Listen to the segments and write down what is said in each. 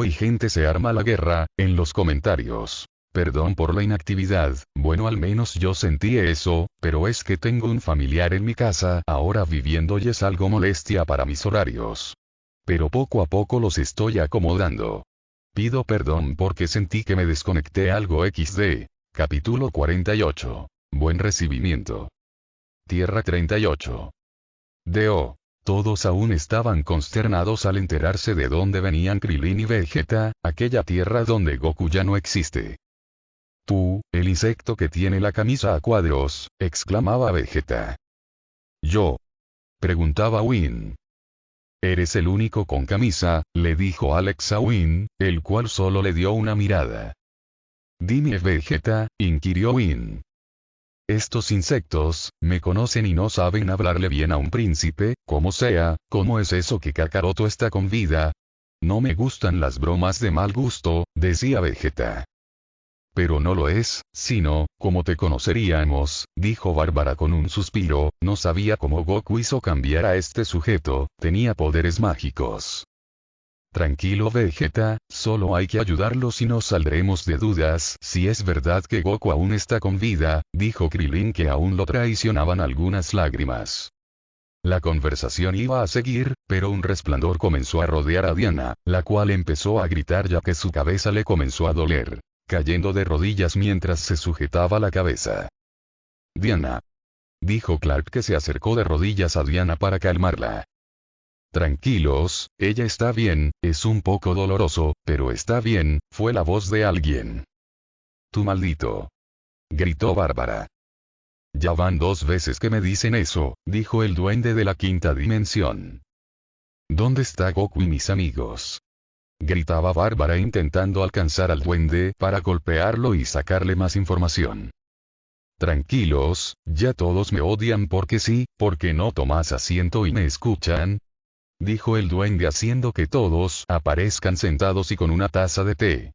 y gente se arma la guerra, en los comentarios. Perdón por la inactividad, bueno al menos yo sentí eso, pero es que tengo un familiar en mi casa ahora viviendo y es algo molestia para mis horarios. Pero poco a poco los estoy acomodando. Pido perdón porque sentí que me desconecté algo XD. Capítulo 48. Buen recibimiento. Tierra 38. D.O. Todos aún estaban consternados al enterarse de dónde venían Krillin y Vegeta, aquella tierra donde Goku ya no existe. Tú, el insecto que tiene la camisa a cuadros, exclamaba Vegeta. ¿Yo? Preguntaba Whin. Eres el único con camisa, le dijo Alex a Whin, el cual solo le dio una mirada. Dime Vegeta, inquirió Whin. Estos insectos, me conocen y no saben hablarle bien a un príncipe, como sea, ¿cómo es eso que Kakaroto está con vida? No me gustan las bromas de mal gusto, decía Vegeta. Pero no lo es, sino, como te conoceríamos, dijo Bárbara con un suspiro, no sabía cómo Goku hizo cambiar a este sujeto, tenía poderes mágicos. Tranquilo Vegeta, solo hay que ayudarlos y nos saldremos de dudas si es verdad que Goku aún está con vida, dijo Krillin que aún lo traicionaban algunas lágrimas. La conversación iba a seguir, pero un resplandor comenzó a rodear a Diana, la cual empezó a gritar ya que su cabeza le comenzó a doler, cayendo de rodillas mientras se sujetaba la cabeza. Diana. Dijo Clark que se acercó de rodillas a Diana para calmarla. Tranquilos, ella está bien, es un poco doloroso, pero está bien, fue la voz de alguien. Tú maldito. Gritó Bárbara. Ya van 2 veces que me dicen eso, dijo el duende de la quinta dimensión. ¿Dónde está Goku y mis amigos? Gritaba Bárbara intentando alcanzar al duende para golpearlo y sacarle más información. Tranquilos, ya todos me odian porque sí, porque no tomas asiento y me escuchan. Dijo el duende haciendo que todos aparezcan sentados y con una taza de té.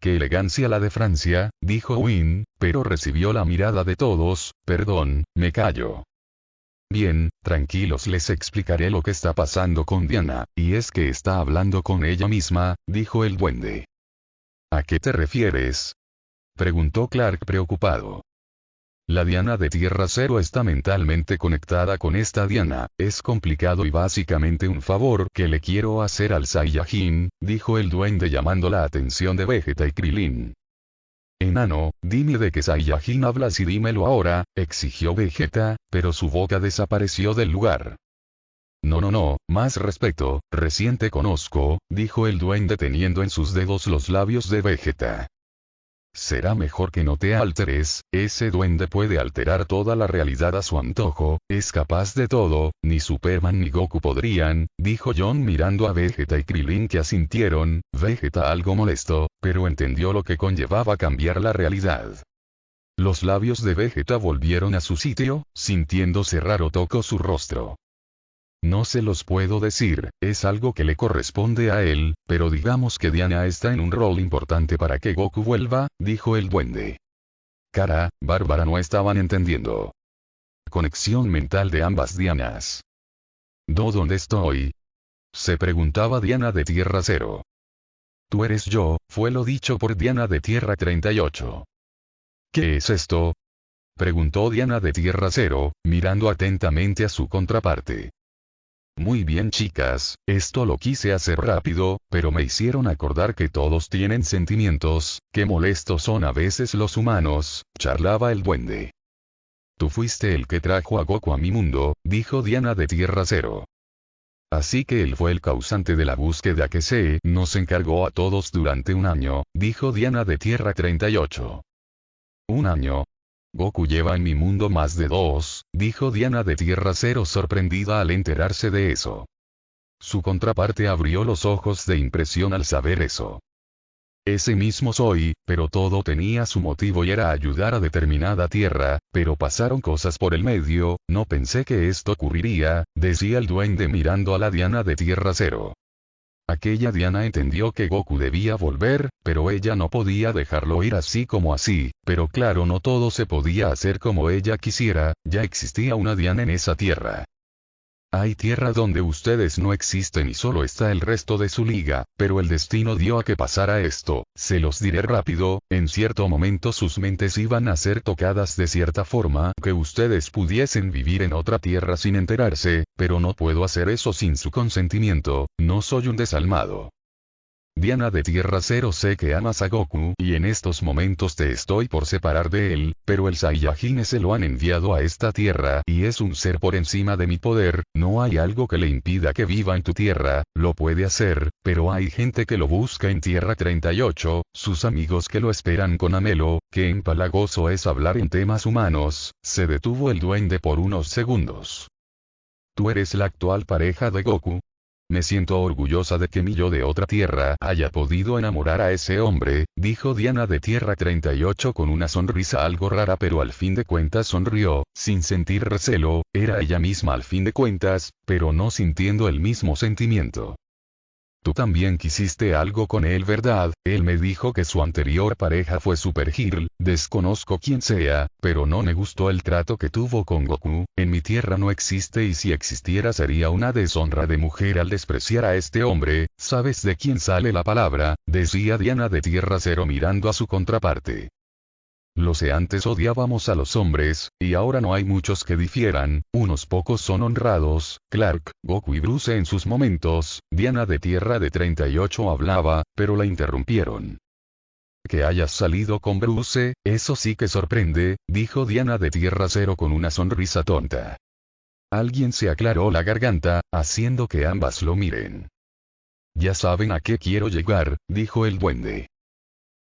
Qué elegancia la de Francia, dijo Whin, pero recibió la mirada de todos, perdón, me callo. Bien, tranquilos les explicaré lo que está pasando con Diana, y es que está hablando con ella misma, dijo el duende. ¿A qué te refieres? Preguntó Clark preocupado. La Diana de Tierra Cero está mentalmente conectada con esta Diana, es complicado y básicamente un favor que le quiero hacer al Saiyajin, dijo el duende llamando la atención de Vegeta y Krillin. Enano, dime de qué Saiyajin hablas y dímelo ahora, exigió Vegeta, pero su boca desapareció del lugar. No, más respeto, recién te conozco, dijo el duende teniendo en sus dedos los labios de Vegeta. Será mejor que no te alteres, ese duende puede alterar toda la realidad a su antojo, es capaz de todo, ni Superman ni Goku podrían, dijo John mirando a Vegeta y Krillin que asintieron, Vegeta algo molesto, pero entendió lo que conllevaba cambiar la realidad. Los labios de Vegeta volvieron a su sitio, sintiéndose raro tocó su rostro. No se los puedo decir, es algo que le corresponde a él, pero digamos que Diana está en un rol importante para que Goku vuelva, dijo el duende. Cara, Bárbara no estaban entendiendo. Conexión mental de ambas Dianas. ¿Dónde estoy? Se preguntaba Diana de Tierra Cero. Tú eres yo, fue lo dicho por Diana de Tierra 38. ¿Qué es esto? Preguntó Diana de Tierra Cero, mirando atentamente a su contraparte. Muy bien chicas, esto lo quise hacer rápido, pero me hicieron acordar que todos tienen sentimientos, qué molestos son a veces los humanos, charlaba el duende. Tú fuiste el que trajo a Goku a mi mundo, dijo Diana de Tierra Cero. Así que él fue el causante de la búsqueda que se nos encargó a todos durante un año, dijo Diana de Tierra 38. ¿Un año? Goku lleva en mi mundo más de 2, dijo Diana de Tierra Cero sorprendida al enterarse de eso. Su contraparte abrió los ojos de impresión al saber eso. Ese mismo soy, pero todo tenía su motivo y era ayudar a determinada tierra, pero pasaron cosas por el medio, no pensé que esto ocurriría, decía el duende mirando a la Diana de Tierra Cero. Aquella Diana entendió que Goku debía volver, pero ella no podía dejarlo ir así como así, pero claro no todo se podía hacer como ella quisiera, ya existía una Diana en esa tierra. Hay tierra donde ustedes no existen y solo está el resto de su liga, pero el destino dio a que pasara esto, se los diré rápido, en cierto momento sus mentes iban a ser tocadas de cierta forma que ustedes pudiesen vivir en otra tierra sin enterarse, pero no puedo hacer eso sin su consentimiento, no soy un desalmado. Diana de Tierra Cero, sé que amas a Goku y en estos momentos te estoy por separar de él, pero el Saiyajin se lo han enviado a esta tierra y es un ser por encima de mi poder, no hay algo que le impida que viva en tu tierra, lo puede hacer, pero hay gente que lo busca en Tierra 38, sus amigos que lo esperan con anhelo, que empalagoso es hablar en temas humanos, se detuvo el duende por unos segundos. ¿Tú eres la actual pareja de Goku? Me siento orgullosa de que mi yo de otra tierra haya podido enamorar a ese hombre, dijo Diana de Tierra 38 con una sonrisa algo rara, pero al fin de cuentas sonrió, sin sentir recelo, era ella misma al fin de cuentas, pero no sintiendo el mismo sentimiento. Tú también quisiste algo con él, ¿verdad? Él me dijo que su anterior pareja fue Super Girl, desconozco quién sea, pero no me gustó el trato que tuvo con Goku, en mi tierra no existe y si existiera sería una deshonra de mujer al despreciar a este hombre, ¿sabes de quién sale la palabra? Decía Diana de Tierra Cero mirando a su contraparte. Lo sé, antes odiábamos a los hombres, y ahora no hay muchos que difieran, unos pocos son honrados, Clark, Goku y Bruce en sus momentos, Diana de Tierra de 38 hablaba, pero la interrumpieron. Que hayas salido con Bruce, eso sí que sorprende, dijo Diana de Tierra Cero con una sonrisa tonta. Alguien se aclaró la garganta, haciendo que ambas lo miren. Ya saben a qué quiero llegar, dijo el duende.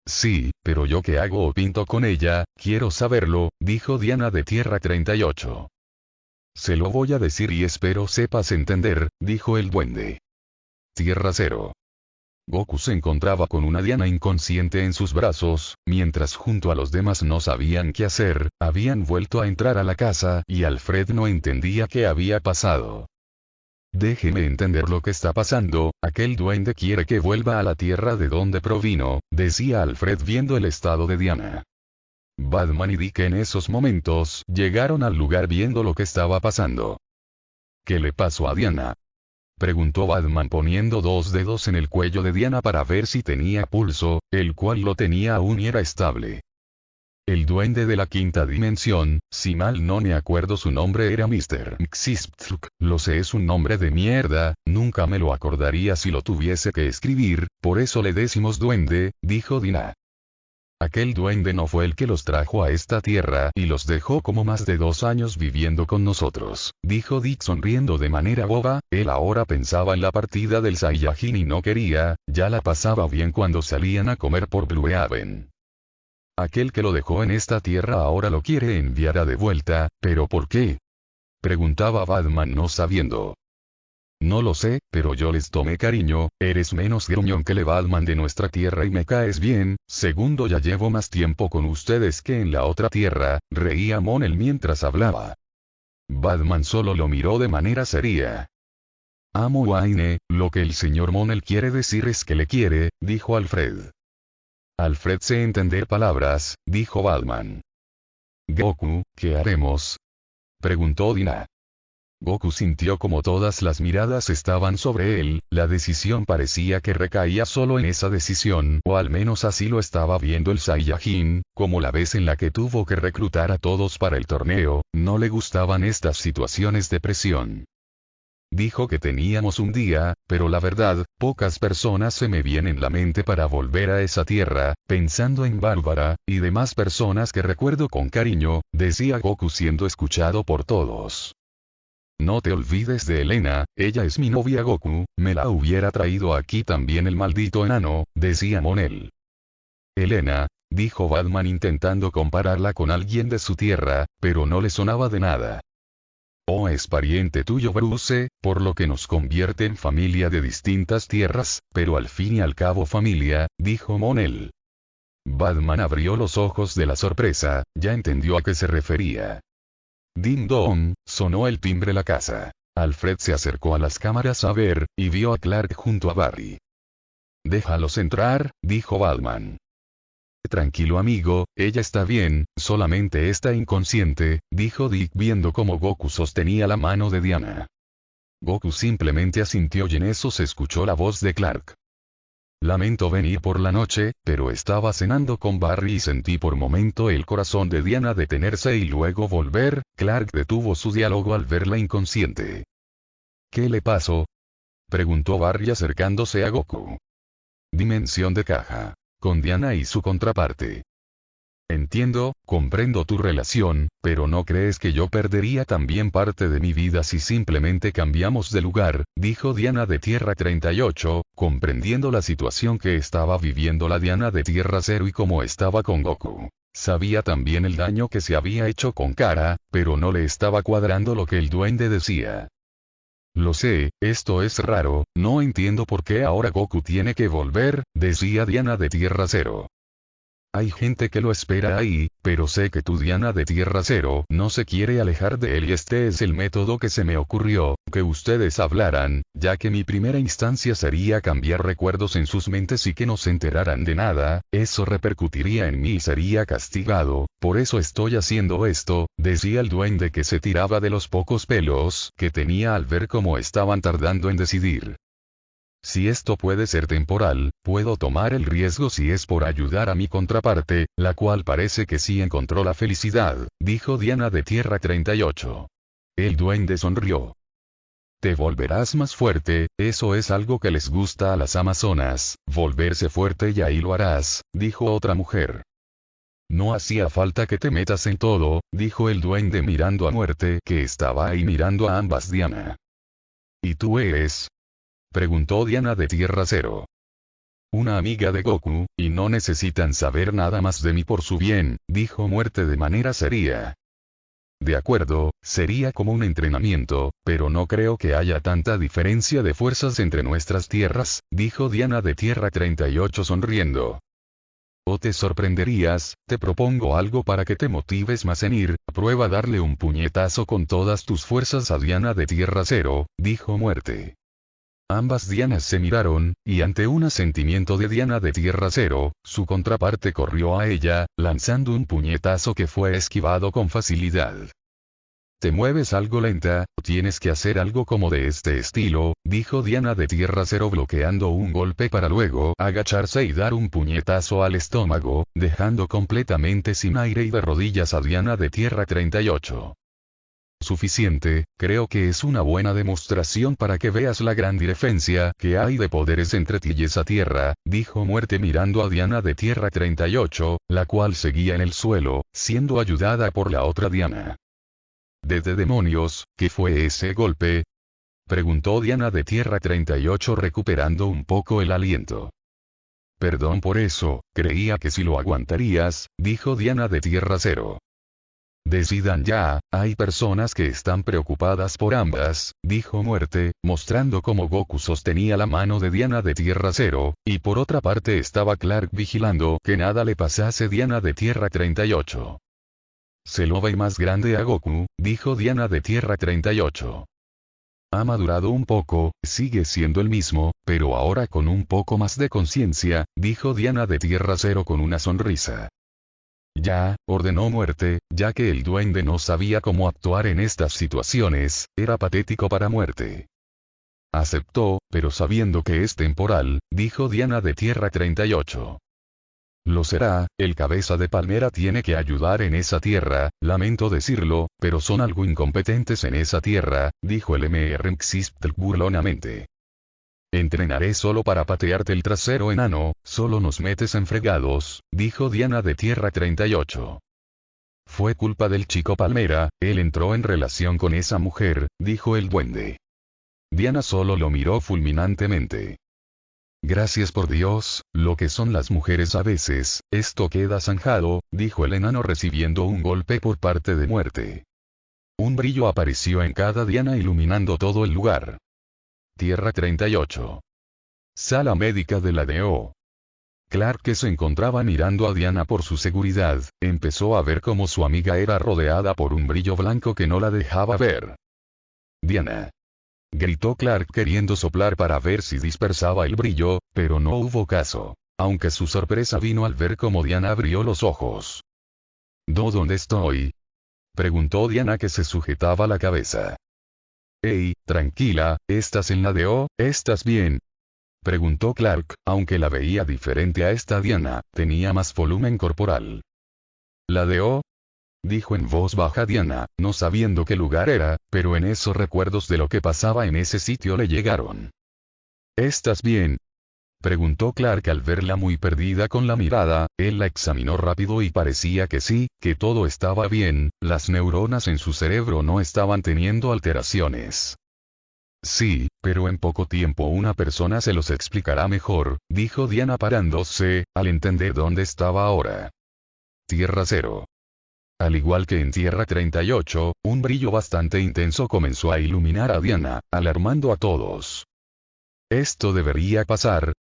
Sí, pero yo qué hago o pinto con ella, quiero saberlo, dijo Diana de Tierra 38. Se lo voy a decir y espero sepas entender, dijo el duende. Tierra Cero. Goku se encontraba con una Diana inconsciente en sus brazos, mientras junto a los demás no sabían qué hacer, habían vuelto a entrar a la casa y Alfred no entendía qué había pasado. Déjeme entender lo que está pasando, aquel duende quiere que vuelva a la tierra de donde provino, decía Alfred viendo el estado de Diana. Batman y Dick en esos momentos llegaron al lugar viendo lo que estaba pasando. ¿Qué le pasó a Diana?, preguntó Batman poniendo dos dedos en el cuello de Diana para ver si tenía pulso, el cual lo tenía aún y era estable. El duende de la quinta dimensión, si mal no me acuerdo su nombre era Mr. Xistluk, lo sé, es un nombre de mierda, nunca me lo acordaría si lo tuviese que escribir, por eso le decimos duende, dijo Dina. Aquel duende no fue el que los trajo a esta tierra y los dejó como más de 2 años viviendo con nosotros, dijo Dick sonriendo de manera boba, él ahora pensaba en la partida del Saiyajin y no quería, ya la pasaba bien cuando salían a comer por Blue Haven. Aquel que lo dejó en esta tierra ahora lo quiere enviar de vuelta, ¿pero por qué?, preguntaba Batman no sabiendo. No lo sé, pero yo les tomé cariño, eres menos gruñón que el Batman de nuestra tierra y me caes bien, segundo ya llevo más tiempo con ustedes que en la otra tierra, reía Monel mientras hablaba. Batman solo lo miró de manera seria. Amo Wayne, lo que el señor Monel quiere decir es que le quiere, dijo Alfred. Alfred sé entender palabras, dijo Batman. Goku, ¿qué haremos?, preguntó Dina. Goku sintió como todas las miradas estaban sobre él, la decisión parecía que recaía solo en esa decisión, o al menos así lo estaba viendo el Saiyajin, como la vez en la que tuvo que reclutar a todos para el torneo, no le gustaban estas situaciones de presión. Dijo que teníamos un día, pero la verdad, pocas personas se me vienen en la mente para volver a esa tierra, pensando en Bárbara, y demás personas que recuerdo con cariño, decía Goku siendo escuchado por todos. No te olvides de Elena, ella es mi novia Goku, me la hubiera traído aquí también el maldito enano, decía Monel. Elena, dijo Batman intentando compararla con alguien de su tierra, pero no le sonaba de nada. Oh, es pariente tuyo Bruce, por lo que nos convierte en familia de distintas tierras, pero al fin y al cabo familia, dijo Monel. Batman abrió los ojos de la sorpresa, ya entendió a qué se refería. Ding dong, sonó el timbre la casa. Alfred se acercó a las cámaras a ver, y vio a Clark junto a Barry. Déjalos entrar, dijo Batman. Tranquilo amigo, ella está bien, solamente está inconsciente, dijo Dick viendo cómo Goku sostenía la mano de Diana. Goku simplemente asintió y en eso se escuchó la voz de Clark. Lamento venir por la noche, pero estaba cenando con Barry y sentí por momento el corazón de Diana detenerse y luego volver. Clark detuvo su diálogo al verla inconsciente. ¿Qué le pasó?, preguntó Barry acercándose a Goku. Dimensión de caja. Con Diana y su contraparte. Entiendo, comprendo tu relación, pero ¿no crees que yo perdería también parte de mi vida si simplemente cambiamos de lugar?, dijo Diana de Tierra 38, comprendiendo la situación que estaba viviendo la Diana de Tierra 0 y cómo estaba con Goku. Sabía también el daño que se había hecho con Kara, pero no le estaba cuadrando lo que el duende decía. Lo sé, esto es raro, no entiendo por qué ahora Goku tiene que volver, decía Diana de Tierra 0. Hay gente que lo espera ahí, pero sé que tu Diana de Tierra 0 no se quiere alejar de él y este es el método que se me ocurrió, que ustedes hablaran, ya que mi primera instancia sería cambiar recuerdos en sus mentes y que no se enteraran de nada, eso repercutiría en mí y sería castigado, por eso estoy haciendo esto, decía el duende que se tiraba de los pocos pelos que tenía al ver cómo estaban tardando en decidir. Si esto puede ser temporal, puedo tomar el riesgo si es por ayudar a mi contraparte, la cual parece que sí encontró la felicidad, dijo Diana de Tierra 38. El duende sonrió. Te volverás más fuerte, eso es algo que les gusta a las amazonas, volverse fuerte y ahí lo harás, dijo otra mujer. No hacía falta que te metas en todo, dijo el duende mirando a Muerte que estaba ahí mirando a ambas Diana. ¿Y tú eres?, preguntó Diana de Tierra 0. Una amiga de Goku, y no necesitan saber nada más de mí por su bien, dijo Muerte de manera seria. De acuerdo, sería como un entrenamiento, pero no creo que haya tanta diferencia de fuerzas entre nuestras tierras, dijo Diana de Tierra 38 sonriendo. O te sorprenderías, te propongo algo para que te motives más en ir, prueba darle un puñetazo con todas tus fuerzas a Diana de Tierra 0, dijo Muerte. Ambas Dianas se miraron, y ante un asentimiento de Diana de Tierra 0, su contraparte corrió a ella, lanzando un puñetazo que fue esquivado con facilidad. Te mueves algo lenta, tienes que hacer algo como de este estilo, dijo Diana de Tierra 0 bloqueando un golpe para luego agacharse y dar un puñetazo al estómago, dejando completamente sin aire y de rodillas a Diana de Tierra 38. Suficiente, creo que es una buena demostración para que veas la gran diferencia que hay de poderes entre ti y esa tierra, dijo Muerte mirando a Diana de Tierra 38, la cual seguía en el suelo, siendo ayudada por la otra Diana. ¿De demonios, qué fue ese golpe?, preguntó Diana de Tierra 38 recuperando un poco el aliento. Perdón por eso, creía que si lo aguantarías, dijo Diana de Tierra 0. Decidan ya, hay personas que están preocupadas por ambas, dijo Muerte, mostrando cómo Goku sostenía la mano de Diana de Tierra 0, y por otra parte estaba Clark vigilando que nada le pasase Diana de Tierra 38. Se lo ve más grande a Goku, dijo Diana de Tierra 38. Ha madurado un poco, sigue siendo el mismo, pero ahora con un poco más de conciencia, dijo Diana de Tierra 0 con una sonrisa. Ya, ordenó Muerte, ya que el duende no sabía cómo actuar en estas situaciones, era patético para Muerte. Aceptó, pero sabiendo que es temporal, dijo Diana de Tierra 38. Lo será, el cabeza de palmera tiene que ayudar en esa tierra, lamento decirlo, pero son algo incompetentes en esa tierra, dijo el Mrxistl burlonamente. Entrenaré solo para patearte el trasero enano, solo nos metes en fregados, dijo Diana de Tierra 38. Fue culpa del chico Palmera, él entró en relación con esa mujer, dijo el duende. Diana solo lo miró fulminantemente. Gracias por Dios, lo que son las mujeres a veces, esto queda zanjado, dijo el enano recibiendo un golpe por parte de Muerte. Un brillo apareció en cada Diana iluminando todo el lugar. Tierra 38. Sala médica de la DO. Clark, que se encontraba mirando a Diana por su seguridad, empezó a ver cómo su amiga era rodeada por un brillo blanco que no la dejaba ver. Diana. Gritó Clark queriendo soplar para ver si dispersaba el brillo, pero no hubo caso. Aunque su sorpresa vino al ver cómo Diana abrió los ojos. ¿Dónde estoy?, preguntó Diana que se sujetaba la cabeza. Hey, tranquila, ¿estás en la DO? ¿Estás bien? Preguntó Clark, aunque la veía diferente a esta Diana, tenía más volumen corporal. ¿La DO? Dijo en voz baja Diana, no sabiendo qué lugar era, pero en esos recuerdos de lo que pasaba en ese sitio le llegaron. ¿Estás bien? Preguntó Clark al verla muy perdida con la mirada, él la examinó rápido y parecía que sí, que todo estaba bien, las neuronas en su cerebro no estaban teniendo alteraciones. Sí, pero en poco tiempo una persona se los explicará mejor, dijo Diana parándose, al entender dónde estaba ahora. Tierra Cero. Al igual que en Tierra 38, un brillo bastante intenso comenzó a iluminar a Diana, alarmando a todos. ¿Esto debería pasar?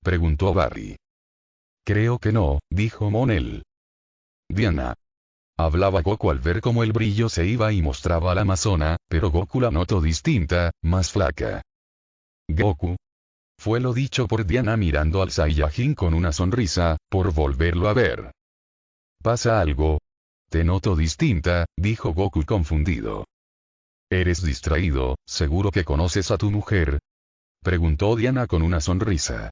Preguntó Barry. Creo que no, dijo Monel. Diana. Hablaba Goku al ver cómo el brillo se iba y mostraba a la amazona, pero Goku la notó distinta, más flaca. Goku. Fue lo dicho por Diana mirando al Saiyajin con una sonrisa, por volverlo a ver. ¿Pasa algo? Te noto distinta, dijo Goku confundido. ¿Eres distraído? ¿Seguro que conoces a tu mujer? Preguntó Diana con una sonrisa.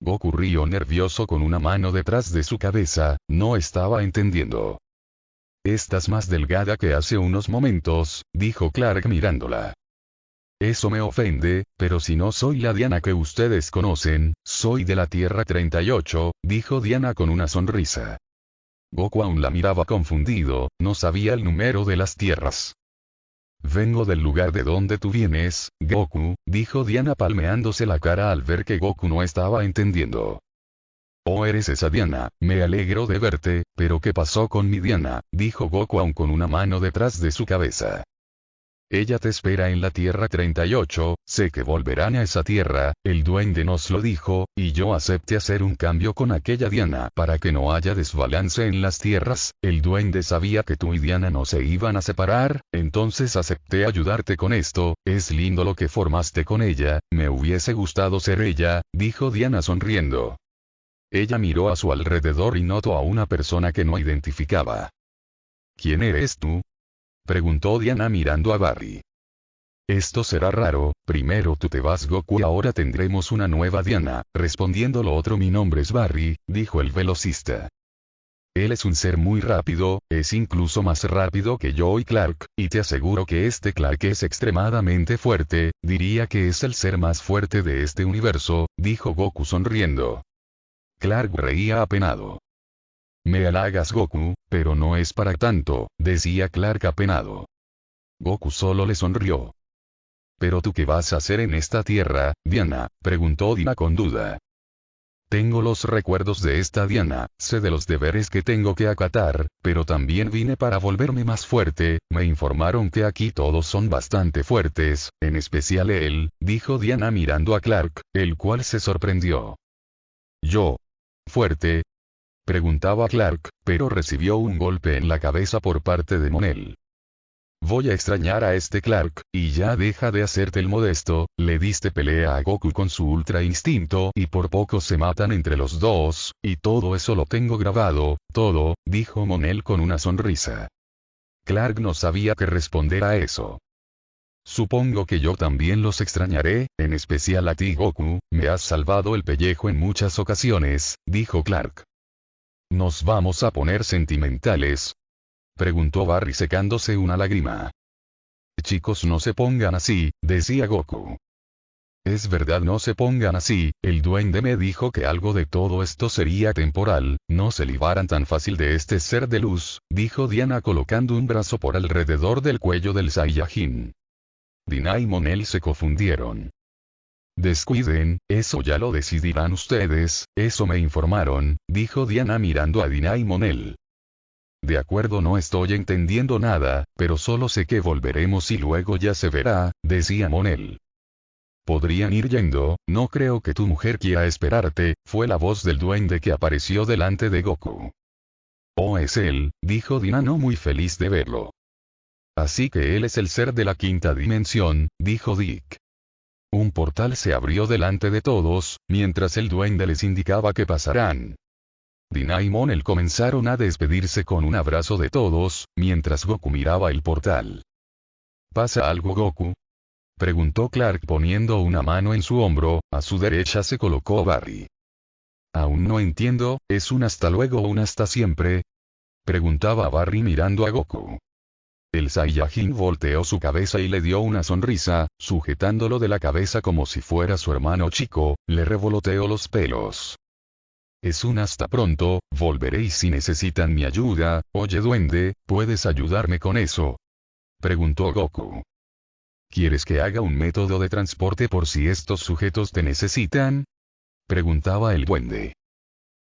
Goku rió nervioso con una mano detrás de su cabeza, no estaba entendiendo. Estás más delgada que hace unos momentos, dijo Clark mirándola. Eso me ofende, pero si no soy la Diana que ustedes conocen, soy de la Tierra 38, dijo Diana con una sonrisa. Goku aún la miraba confundido, no sabía el número de las tierras. Vengo del lugar de donde tú vienes, Goku, dijo Diana palmeándose la cara al ver que Goku no estaba entendiendo. Oh, eres esa Diana, me alegro de verte, pero ¿qué pasó con mi Diana? Dijo Goku aún con una mano detrás de su cabeza. Ella te espera en la Tierra 38, sé que volverán a esa tierra, el duende nos lo dijo, y yo acepté hacer un cambio con aquella Diana para que no haya desbalance en las tierras, el duende sabía que tú y Diana no se iban a separar, entonces acepté ayudarte con esto, es lindo lo que formaste con ella, me hubiese gustado ser ella, dijo Diana sonriendo. Ella miró a su alrededor y notó a una persona que no identificaba. ¿Quién eres tú? Preguntó Diana mirando a Barry. Esto será raro, primero tú te vas Goku y ahora tendremos una nueva Diana, respondiendo lo otro mi nombre es Barry, dijo el velocista. Él es un ser muy rápido, es incluso más rápido que yo y Clark, y te aseguro que este Clark es extremadamente fuerte, diría que es el ser más fuerte de este universo, dijo Goku sonriendo. Clark reía apenado. Me halagas Goku, pero no es para tanto, decía Clark apenado. Goku solo le sonrió. ¿Pero tú qué vas a hacer en esta tierra, Diana? Preguntó Dina con duda. Tengo los recuerdos de esta Diana, sé de los deberes que tengo que acatar, pero también vine para volverme más fuerte, me informaron que aquí todos son bastante fuertes, en especial él, dijo Diana mirando a Clark, el cual se sorprendió. ¿Yo? ¿Fuerte? Preguntaba Clark, pero recibió un golpe en la cabeza por parte de Monel. Voy a extrañar a este Clark, y ya deja de hacerte el modesto, le diste pelea a Goku con su ultra instinto y por poco se matan entre los dos, y todo eso lo tengo grabado, todo, dijo Monel con una sonrisa. Clark no sabía qué responder a eso. Supongo que yo también los extrañaré, en especial a ti Goku, me has salvado el pellejo en muchas ocasiones, dijo Clark. ¿Nos vamos a poner sentimentales? Preguntó Barry secándose una lágrima. Chicos no se pongan así, decía Goku. Es verdad no se pongan así, el duende me dijo que algo de todo esto sería temporal, no se libaran tan fácil de este ser de luz, dijo Diana colocando un brazo por alrededor del cuello del Saiyajin. Dina y Monel se confundieron. Descuiden, eso ya lo decidirán ustedes, eso me informaron, dijo Diana mirando a Dina y Monel. De acuerdo, no estoy entendiendo nada, pero solo sé que volveremos y luego ya se verá, decía Monel. Podrían ir yendo, no creo que tu mujer quiera esperarte, fue la voz del duende que apareció delante de Goku. Oh, es él, dijo Dina no muy feliz de verlo. Así que él es el ser de la quinta dimensión, dijo Dick. Un portal se abrió delante de todos, mientras el duende les indicaba que pasarán. Dina y Monel comenzaron a despedirse con un abrazo de todos, mientras Goku miraba el portal. ¿Pasa algo Goku? Preguntó Clark poniendo una mano en su hombro, a su derecha se colocó Barry. Aún no entiendo, ¿es un hasta luego o un hasta siempre? Preguntaba Barry mirando a Goku. El Saiyajin volteó su cabeza y le dio una sonrisa, sujetándolo de la cabeza como si fuera su hermano chico, le revoloteó los pelos. Es un hasta pronto, volveré y si necesitan mi ayuda, oye duende, ¿puedes ayudarme con eso? Preguntó Goku. ¿Quieres que haga un método de transporte por si estos sujetos te necesitan? Preguntaba el duende.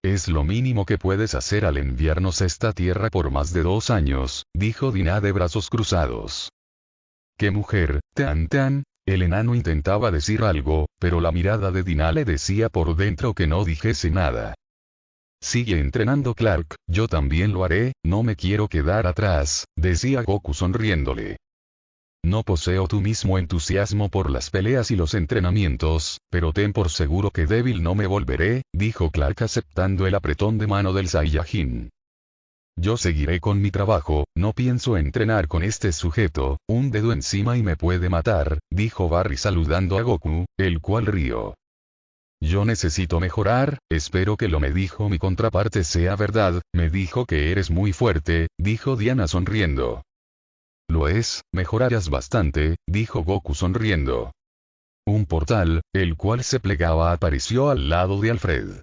Es lo mínimo que puedes hacer al enviarnos a esta tierra por más de 2 años, dijo Dinah de brazos cruzados. ¡Qué mujer, tan! El enano intentaba decir algo, pero la mirada de Dinah le decía por dentro que no dijese nada. Sigue entrenando Clark, yo también lo haré, no me quiero quedar atrás, decía Goku sonriéndole. No poseo tu mismo entusiasmo por las peleas y los entrenamientos, pero ten por seguro que débil no me volveré, dijo Clark aceptando el apretón de mano del Saiyajin. Yo seguiré con mi trabajo, no pienso entrenar con este sujeto, un dedo encima y me puede matar, dijo Barry saludando a Goku, el cual rió. Yo necesito mejorar, espero que lo me dijo mi contraparte sea verdad, me dijo que eres muy fuerte, dijo Diana sonriendo. Lo es, mejorarás bastante, dijo Goku sonriendo. Un portal, el cual se plegaba apareció al lado de Alfred.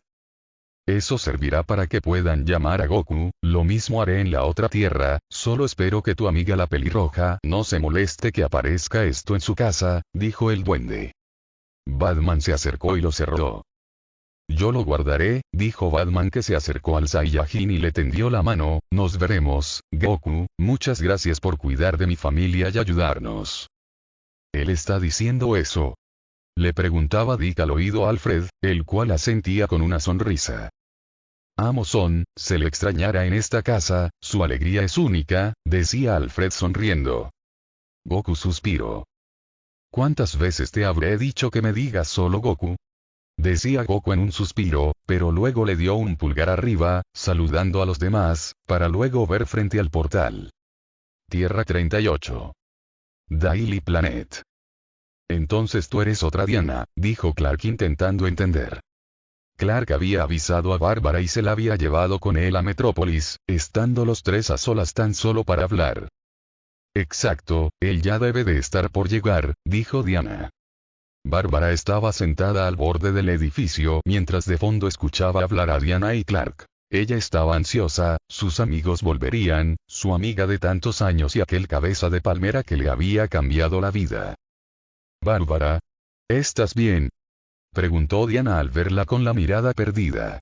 Eso servirá para que puedan llamar a Goku, lo mismo haré en la otra tierra, solo espero que tu amiga la pelirroja no se moleste que aparezca esto en su casa, dijo el duende. Batman se acercó y lo cerró. Yo lo guardaré, dijo Batman que se acercó al Saiyajin y le tendió la mano, nos veremos, Goku, muchas gracias por cuidar de mi familia y ayudarnos. ¿Él está diciendo eso? Le preguntaba Dick al oído a Alfred, el cual asentía con una sonrisa. Amazon, se le extrañará en esta casa, su alegría es única, decía Alfred sonriendo. Goku suspiró. ¿Cuántas veces te habré dicho que me digas solo Goku? Decía Goku en un suspiro, pero luego le dio un pulgar arriba, saludando a los demás, para luego ver frente al portal. Tierra 38. Daily Planet. Entonces tú eres otra Diana, dijo Clark intentando entender. Clark había avisado a Bárbara y se la había llevado con él a Metrópolis, estando los tres a solas tan solo para hablar. Exacto, él ya debe de estar por llegar, dijo Diana. Bárbara estaba sentada al borde del edificio mientras de fondo escuchaba hablar a Diana y Clark. Ella estaba ansiosa, sus amigos volverían, su amiga de tantos años y aquel cabeza de palmera que le había cambiado la vida. Bárbara, ¿estás bien? Preguntó Diana al verla con la mirada perdida.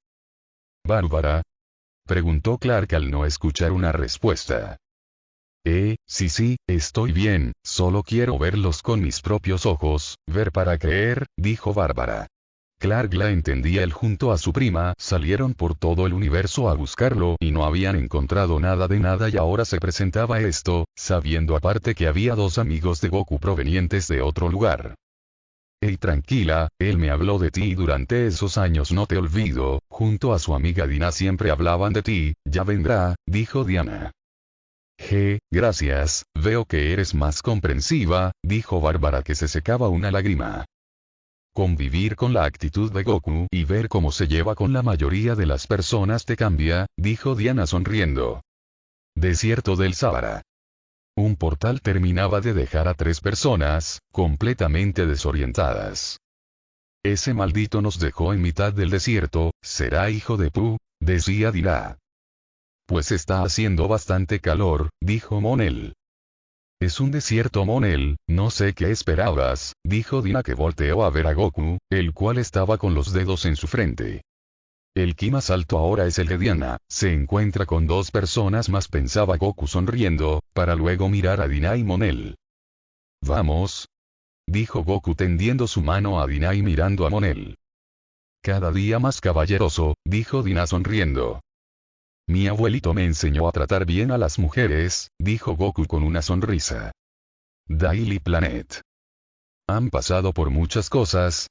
Bárbara, preguntó Clark al no escuchar una respuesta. Sí, estoy bien, solo quiero verlos con mis propios ojos, ver para creer, dijo Bárbara. Clark la entendía. Él junto a su prima salieron por todo el universo a buscarlo y no habían encontrado nada de nada y ahora se presentaba esto, sabiendo aparte que había 2 amigos de Goku provenientes de otro lugar. Hey tranquila, él me habló de ti y durante esos años no te olvido, junto a su amiga Dina siempre hablaban de ti, ya vendrá, dijo Diana. Gracias, veo que eres más comprensiva, dijo Bárbara que se secaba una lágrima. Convivir con la actitud de Goku y ver cómo se lleva con la mayoría de las personas te cambia, dijo Diana sonriendo. Desierto del Sáhara. Un portal terminaba de dejar a 3 personas, completamente desorientadas. Ese maldito nos dejó en mitad del desierto, será hijo de Pu, decía Dina. Pues está haciendo bastante calor, dijo Monel. Es un desierto Monel, no sé qué esperabas, dijo Dina que volteó a ver a Goku, el cual estaba con los dedos en su frente. El ki más alto ahora es el de Diana, se encuentra con 2 personas más pensaba Goku sonriendo, para luego mirar a Dina y Monel. Vamos. Dijo Goku tendiendo su mano a Dina y mirando a Monel. Cada día más caballeroso, dijo Dina sonriendo. Mi abuelito me enseñó a tratar bien a las mujeres, dijo Goku con una sonrisa. Daily Planet. ¿Han pasado por muchas cosas?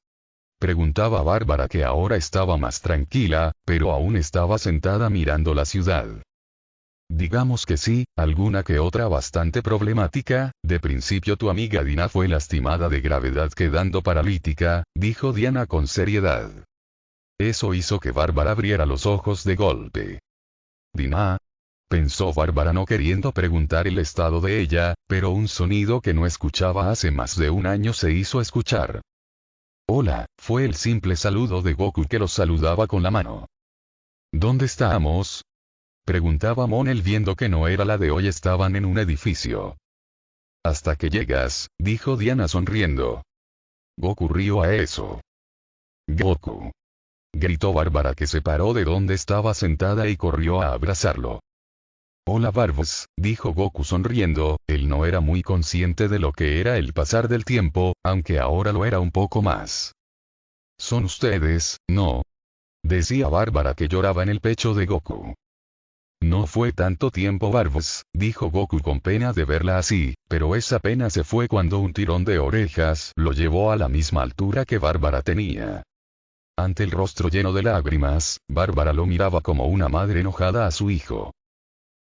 Preguntaba Bárbara que ahora estaba más tranquila, pero aún estaba sentada mirando la ciudad. Digamos que sí, alguna que otra bastante problemática. De principio tu amiga Dina fue lastimada de gravedad quedando paralítica, dijo Diana con seriedad. Eso hizo que Bárbara abriera los ojos de golpe. Dina, pensó Bárbara no queriendo preguntar el estado de ella, pero un sonido que no escuchaba hace más de un año se hizo escuchar. Hola, fue el simple saludo de Goku que los saludaba con la mano. ¿Dónde estamos? Preguntaba Monel viendo que no era la de hoy, estaban en un edificio. Hasta que llegas, dijo Diana sonriendo. Goku rió a eso. Goku. Gritó Bárbara que se paró de donde estaba sentada y corrió a abrazarlo. Hola Barbos, dijo Goku sonriendo, él no era muy consciente de lo que era el pasar del tiempo, aunque ahora lo era un poco más. Son ustedes, ¿no? Decía Bárbara que lloraba en el pecho de Goku. No fue tanto tiempo Barbos, dijo Goku con pena de verla así, pero esa pena se fue cuando un tirón de orejas lo llevó a la misma altura que Bárbara tenía. Ante el rostro lleno de lágrimas, Bárbara lo miraba como una madre enojada a su hijo.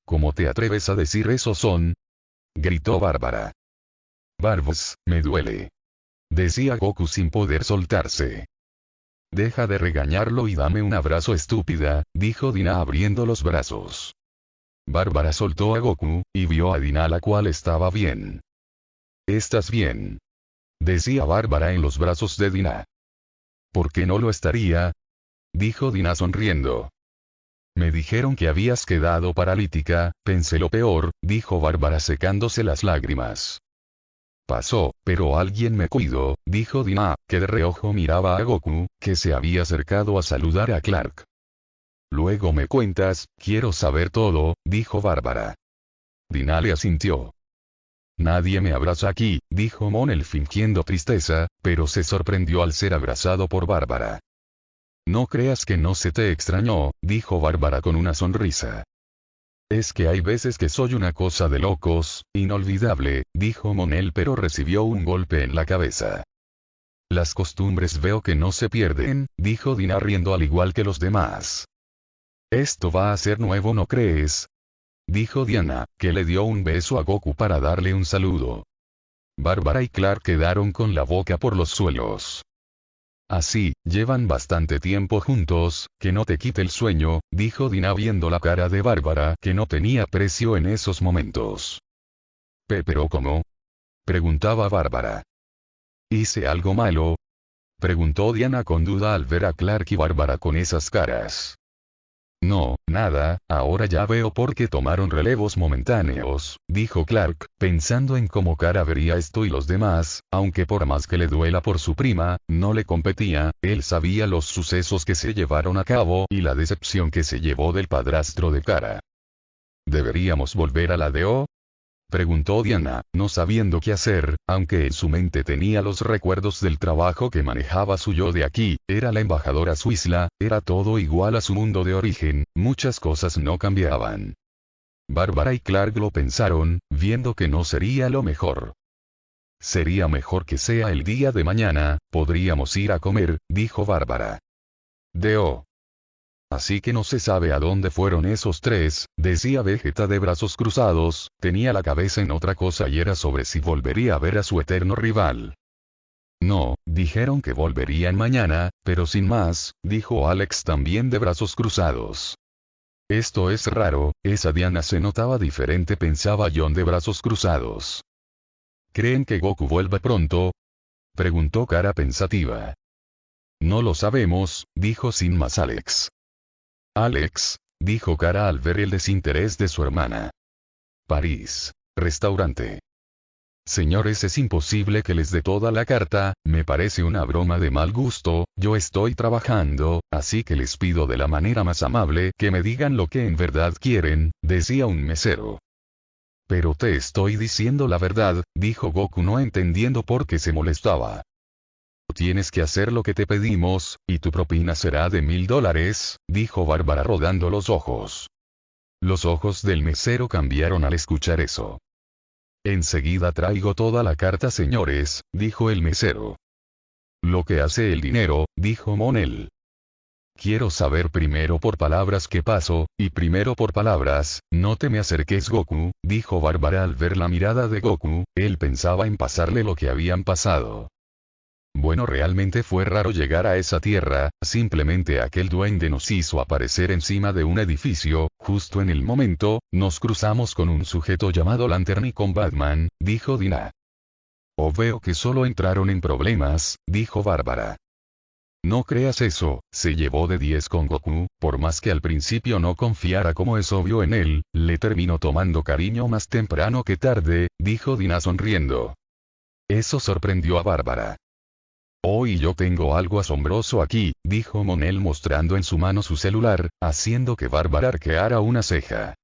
¿Cómo te atreves a decir eso son? Gritó Bárbara. Barbos, me duele. Decía Goku sin poder soltarse. Deja de regañarlo y dame un abrazo estúpida, dijo Dina abriendo los brazos. Bárbara soltó a Goku, y vio a Dina la cual estaba bien. ¿Estás bien? Decía Bárbara en los brazos de Dina. ¿Por qué no lo estaría? Dijo Dina sonriendo. Me dijeron que habías quedado paralítica, pensé lo peor, dijo Bárbara secándose las lágrimas. Pasó, pero alguien me cuidó, dijo Dina, que de reojo miraba a Goku, que se había acercado a saludar a Clark. Luego me cuentas, quiero saber todo, dijo Bárbara. Dina le asintió. Nadie me abraza aquí, dijo Monel fingiendo tristeza, pero se sorprendió al ser abrazado por Bárbara. No creas que no se te extrañó, dijo Bárbara con una sonrisa. Es que hay veces que soy una cosa de locos, inolvidable, dijo Monel pero recibió un golpe en la cabeza. Las costumbres veo que no se pierden, dijo Dina riendo al igual que los demás. Esto va a ser nuevo, ¿no crees? Dijo Diana, que le dio un beso a Goku para darle un saludo. Bárbara y Clark quedaron con la boca por los suelos. Así, llevan bastante tiempo juntos, que no te quite el sueño, dijo Dina viendo la cara de Bárbara que no tenía precio en esos momentos. ¿Pero cómo? Preguntaba Bárbara. ¿Hice algo malo? Preguntó Diana con duda al ver a Clark y Bárbara con esas caras. No, nada, ahora ya veo por qué tomaron relevos momentáneos, dijo Clark, pensando en cómo Cara vería esto y los demás, aunque por más que le duela por su prima, no le competía, él sabía los sucesos que se llevaron a cabo y la decepción que se llevó del padrastro de Cara. ¿Deberíamos volver a la DO? Preguntó Diana, no sabiendo qué hacer, aunque en su mente tenía los recuerdos del trabajo que manejaba su yo de aquí, era la embajadora suiza, era todo igual a su mundo de origen, muchas cosas no cambiaban. Bárbara y Clark lo pensaron, viendo que no sería lo mejor. Sería mejor que sea el día de mañana, podríamos ir a comer, dijo Bárbara. Deo. Así que no se sabe a dónde fueron esos tres, decía Vegeta de brazos cruzados, tenía la cabeza en otra cosa y era sobre si volvería a ver a su eterno rival. No, dijeron que volverían mañana, pero sin más, dijo Alex también de brazos cruzados. Esto es raro, esa Diana se notaba diferente, pensaba John de brazos cruzados. ¿Creen que Goku vuelva pronto? Preguntó Cara pensativa. No lo sabemos, dijo sin más Alex. Alex, dijo Cara al ver el desinterés de su hermana. París. Restaurante. Señores, es imposible que les dé toda la carta, me parece una broma de mal gusto, yo estoy trabajando, así que les pido de la manera más amable que me digan lo que en verdad quieren, decía un mesero. Pero te estoy diciendo la verdad, dijo Goku no entendiendo por qué se molestaba. Tienes que hacer lo que te pedimos, y tu propina será de $1000, dijo Bárbara rodando los ojos. Los ojos del mesero cambiaron al escuchar eso. Enseguida traigo toda la carta, señores, dijo el mesero. Lo que hace el dinero, dijo Monel. Quiero saber primero por palabras qué pasó, y primero por palabras, no te me acerques Goku, dijo Bárbara al ver la mirada de Goku, él pensaba en pasarle lo que habían pasado. Bueno, realmente fue raro llegar a esa tierra, simplemente aquel duende nos hizo aparecer encima de un edificio, justo en el momento, nos cruzamos con un sujeto llamado Lantern y con Batman, dijo Dina. Oh, veo que solo entraron en problemas, dijo Bárbara. No creas eso, se llevó de 10 con Goku, por más que al principio no confiara como es obvio en él, le terminó tomando cariño más temprano que tarde, dijo Dina sonriendo. Eso sorprendió a Bárbara. Oh, y yo tengo algo asombroso aquí, dijo Monel mostrando en su mano su celular, haciendo que Bárbara arqueara una ceja.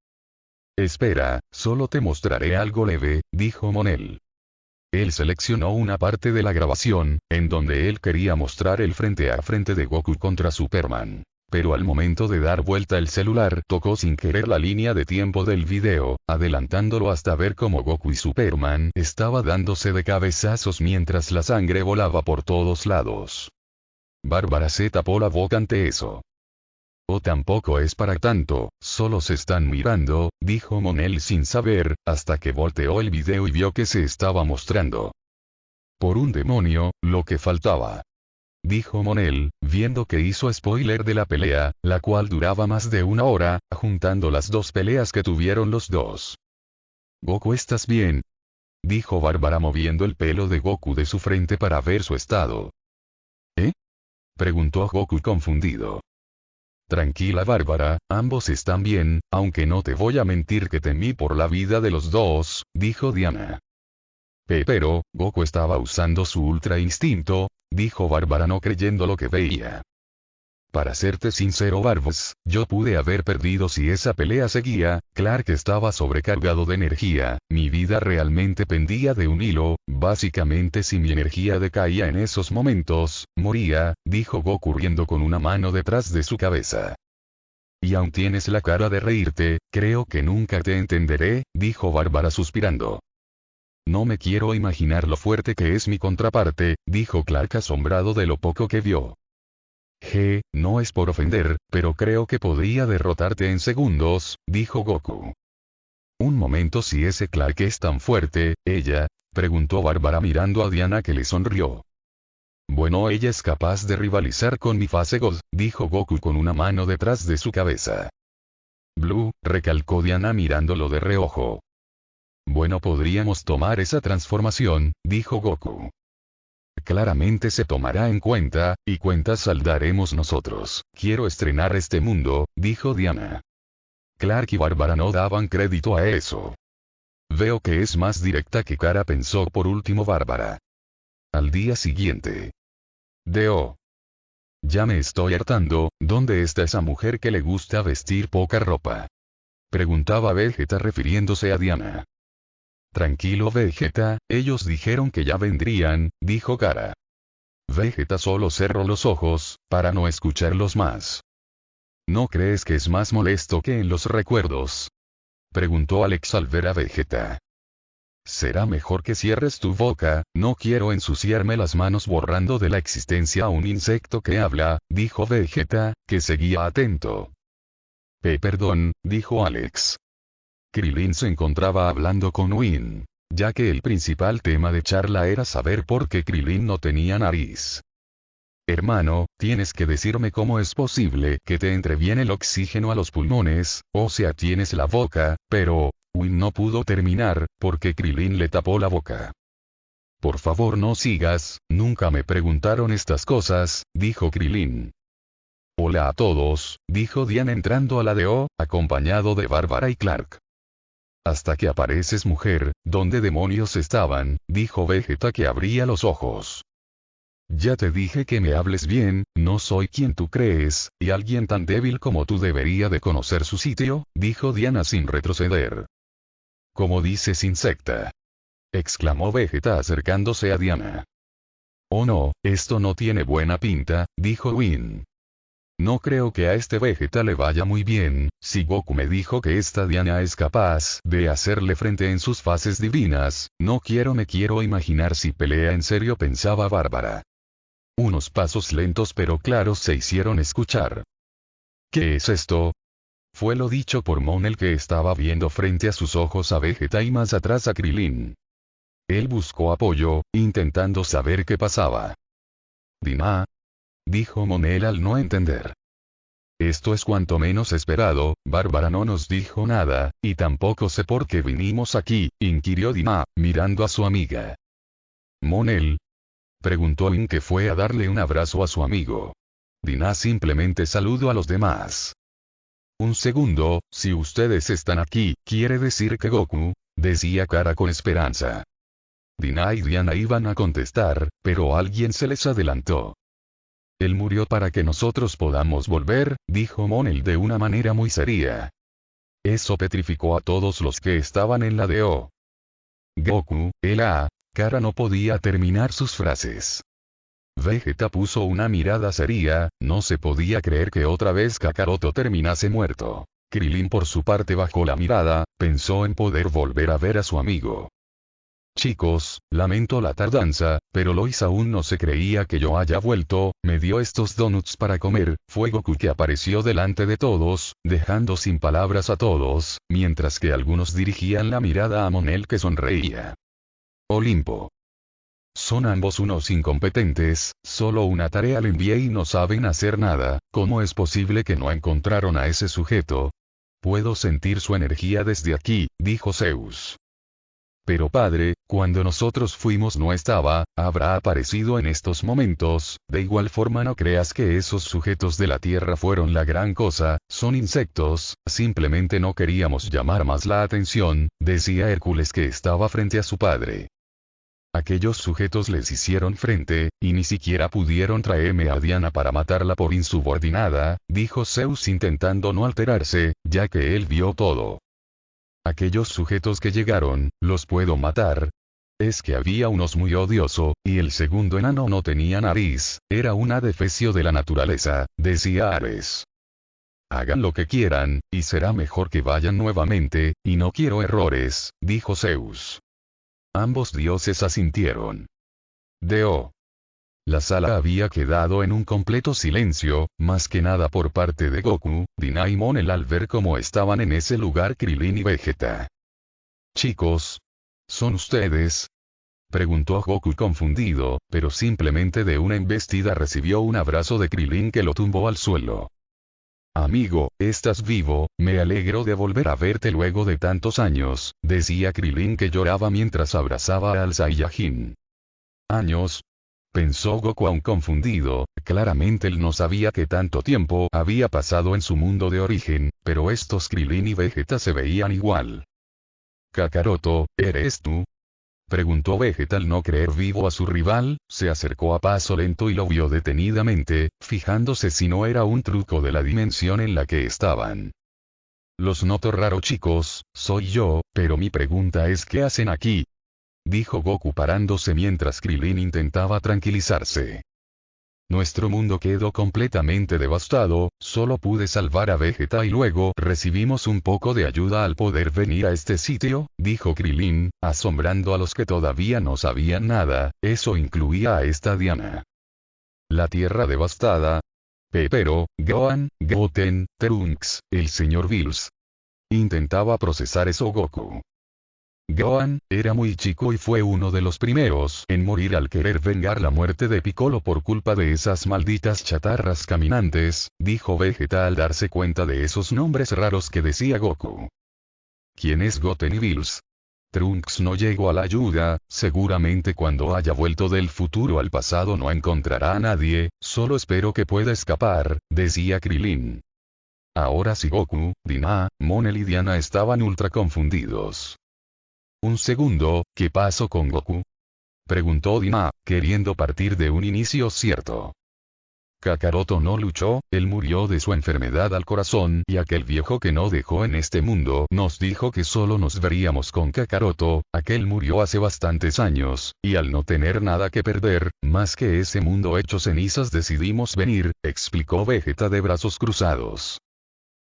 Espera, solo te mostraré algo leve, dijo Monel. Él seleccionó una parte de la grabación, en donde él quería mostrar el frente a frente de Goku contra Superman. Pero al momento de dar vuelta el celular tocó sin querer la línea de tiempo del video, adelantándolo hasta ver cómo Goku y Superman estaba dándose de cabezazos mientras la sangre volaba por todos lados. Bárbara se tapó la boca ante eso. Oh, tampoco es para tanto, solo se están mirando, dijo Monel sin saber, hasta que volteó el video y vio que se estaba mostrando. Por un demonio, lo que faltaba. Dijo Monel, viendo que hizo spoiler de la pelea, la cual duraba más de una hora, juntando las dos peleas que tuvieron los dos. Goku, ¿estás bien? Dijo Bárbara moviendo el pelo de Goku de su frente para ver su estado. ¿Eh? Preguntó Goku confundido. Tranquila Bárbara, ambos están bien, aunque no te voy a mentir que temí por la vida de los dos, dijo Diana. Pero, Goku estaba usando su ultra instinto, dijo Bárbara no creyendo lo que veía. Para serte sincero Barbs, yo pude haber perdido si esa pelea seguía, Clark estaba sobrecargado de energía, mi vida realmente pendía de un hilo, básicamente si mi energía decaía en esos momentos, moría, dijo Goku riendo con una mano detrás de su cabeza. Y aún tienes la cara de reírte, creo que nunca te entenderé, dijo Bárbara suspirando. No me quiero imaginar lo fuerte que es mi contraparte, dijo Clark asombrado de lo poco que vio. No es por ofender, pero creo que podría derrotarte en segundos, dijo Goku. Un momento, si ese Clark es tan fuerte, ella, preguntó Bárbara mirando a Diana que le sonrió. Bueno, ella es capaz de rivalizar con mi fase God, dijo Goku con una mano detrás de su cabeza. Blue, recalcó Diana mirándolo de reojo. Bueno, podríamos tomar esa transformación, dijo Goku. Claramente se tomará en cuenta, y cuentas saldaremos nosotros. Quiero estrenar este mundo, dijo Diana. Clark y Bárbara no daban crédito a eso. Veo que es más directa que cara, pensó por último Bárbara. Al día siguiente. Ya me estoy hartando, ¿dónde está esa mujer que le gusta vestir poca ropa? Preguntaba Vegeta refiriéndose a Diana. Tranquilo Vegeta, ellos dijeron que ya vendrían, dijo Kara. Vegeta solo cerró los ojos, para no escucharlos más. ¿No crees que es más molesto que en los recuerdos? Preguntó Alex al ver a Vegeta. Será mejor que cierres tu boca, no quiero ensuciarme las manos borrando de la existencia a un insecto que habla, dijo Vegeta, que seguía atento. Perdón, dijo Alex. Krillin se encontraba hablando con Win, ya que el principal tema de charla era saber por qué Krillin no tenía nariz. Hermano, tienes que decirme cómo es posible que te entre bien el oxígeno a los pulmones, o sea tienes la boca, pero, Win no pudo terminar, porque Krillin le tapó la boca. Por favor no sigas, nunca me preguntaron estas cosas, dijo Krillin. Hola a todos, dijo Diana entrando a la DO, acompañado de Bárbara y Clark. Hasta que apareces mujer, ¿dónde demonios estaban? Dijo Vegeta que abría los ojos. Ya te dije que me hables bien, no soy quien tú crees, y alguien tan débil como tú debería de conocer su sitio, dijo Diana sin retroceder. ¿Cómo dices insecta? Exclamó Vegeta acercándose a Diana. Oh no, esto no tiene buena pinta, dijo Win. No creo que a este Vegeta le vaya muy bien, si Goku me dijo que esta Diana es capaz de hacerle frente en sus fases divinas, me quiero imaginar si pelea en serio, pensaba Bárbara. Unos pasos lentos pero claros se hicieron escuchar. ¿Qué es esto? Fue lo dicho por Mon, que estaba viendo frente a sus ojos a Vegeta y más atrás a Krilin. Él buscó apoyo, intentando saber qué pasaba. «Dina», dijo Mon al no entender. «Esto es cuanto menos esperado, Bárbara no nos dijo nada, y tampoco sé por qué vinimos aquí», inquirió Dina, mirando a su amiga. «Mon», preguntó In, que fue a darle un abrazo a su amigo. Dina simplemente saludó a los demás. «Un segundo, si ustedes están aquí, quiere decir que Goku», decía Kara con esperanza. Dina y Diana iban a contestar, pero alguien se les adelantó. «Él murió para que nosotros podamos volver», dijo Mon de una manera muy seria. Eso petrificó a todos los que estaban en la DO. Goku, Kara no podía terminar sus frases. Vegeta puso una mirada seria, no se podía creer que otra vez Kakaroto terminase muerto. Krilin por su parte bajó la mirada, pensó en poder volver a ver a su amigo. «Chicos, lamento la tardanza, pero Lois aún no se creía que yo haya vuelto, me dio estos donuts para comer», fue Goku que apareció delante de todos, dejando sin palabras a todos, mientras que algunos dirigían la mirada a Mon, que sonreía. «Olimpo. Son ambos unos incompetentes, solo una tarea le envié y no saben hacer nada, ¿cómo es posible que no encontraron a ese sujeto? Puedo sentir su energía desde aquí», dijo Zeus. «Pero padre, cuando nosotros fuimos no estaba, habrá aparecido en estos momentos, de igual forma no creas que esos sujetos de la Tierra fueron la gran cosa, son insectos, simplemente no queríamos llamar más la atención», decía Hércules, que estaba frente a su padre. «Aquellos sujetos les hicieron frente, y ni siquiera pudieron traerme a Diana para matarla por insubordinada», dijo Zeus intentando no alterarse, ya que él vio todo. «Aquellos sujetos que llegaron, los puedo matar. Es que había unos muy odioso, y el segundo enano no tenía nariz, era un adefesio de la naturaleza», decía Ares. «Hagan lo que quieran, y será mejor que vayan nuevamente, y no quiero errores», dijo Zeus. Ambos dioses asintieron. DO. La sala había quedado en un completo silencio, más que nada por parte de Goku, Dina y Mon al ver cómo estaban en ese lugar Krilin y Vegeta. «Chicos, ¿son ustedes?», preguntó Goku confundido, pero simplemente de una embestida recibió un abrazo de Krilin que lo tumbó al suelo. «Amigo, estás vivo, me alegro de volver a verte luego de tantos años», decía Krilin, que lloraba mientras abrazaba al Saiyajin. «¿Años?», pensó Goku aún confundido, claramente él no sabía que tanto tiempo había pasado en su mundo de origen, pero estos Krilin y Vegeta se veían igual. «Kakaroto, ¿eres tú?», preguntó Vegeta al no creer vivo a su rival, se acercó a paso lento y lo vio detenidamente, fijándose si no era un truco de la dimensión en la que estaban. «Los noto raro, chicos, soy yo, pero mi pregunta es ¿qué hacen aquí?», dijo Goku parándose mientras Krilin intentaba tranquilizarse. «Nuestro mundo quedó completamente devastado, solo pude salvar a Vegeta y luego recibimos un poco de ayuda al poder venir a este sitio», dijo Krilin, asombrando a los que todavía no sabían nada, eso incluía a esta Diana. «La tierra devastada. Pero, Gohan, Goten, Trunks, el señor Bills». Intentaba procesar eso Goku. Gohan era muy chico y fue uno de los primeros en morir al querer vengar la muerte de Piccolo por culpa de esas malditas chatarras caminantes, dijo Vegeta al darse cuenta de esos nombres raros que decía Goku. «¿Quién es Goten y Bills?». «Trunks no llegó a la ayuda, seguramente cuando haya vuelto del futuro al pasado no encontrará a nadie, solo espero que pueda escapar», decía Krilin. Ahora sí Goku, Dina, Mon y Diana estaban ultra confundidos. «Un segundo, ¿qué pasó con Goku?», preguntó Dina, queriendo partir de un inicio cierto. «Kakaroto no luchó, él murió de su enfermedad al corazón y aquel viejo que no dejó en este mundo nos dijo que solo nos veríamos con Kakaroto, aquel murió hace bastantes años, y al no tener nada que perder, más que ese mundo hecho cenizas decidimos venir», explicó Vegeta de brazos cruzados.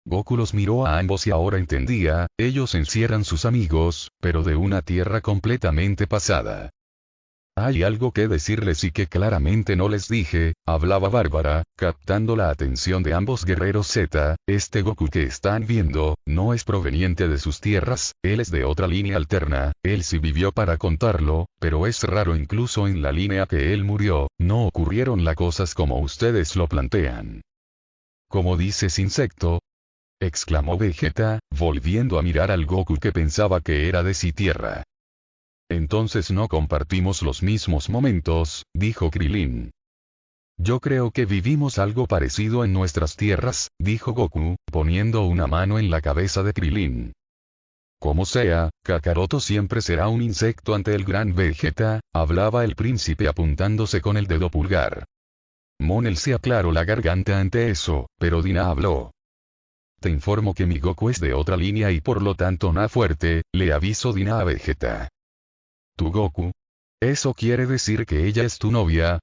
Goku los miró a ambos y ahora entendía, ellos en sí eran sus amigos, pero de una tierra completamente pasada. Hay algo que decirles y que claramente no les dije, hablaba Bárbara, captando la atención de ambos guerreros Z. Este Goku que están viendo, no es proveniente de sus tierras, él es de otra línea alterna, él sí vivió para contarlo, pero es raro incluso en la línea que él murió, no ocurrieron las cosas como ustedes lo plantean. ¿Cómo dices insecto? Exclamó Vegeta, volviendo a mirar al Goku que pensaba que era de sí tierra. Entonces no compartimos los mismos momentos, dijo Krilin. Yo creo que vivimos algo parecido en nuestras tierras, dijo Goku, poniendo una mano en la cabeza de Krilin. Como sea, Kakaroto siempre será un insecto ante el gran Vegeta, hablaba el príncipe apuntándose con el dedo pulgar. Monel se aclaró la garganta ante eso, pero Dina habló. Te informo que mi Goku es de otra línea y por lo tanto na fuerte, le aviso Dina a Vegeta. ¿Tu Goku? ¿Eso quiere decir que ella es tu novia?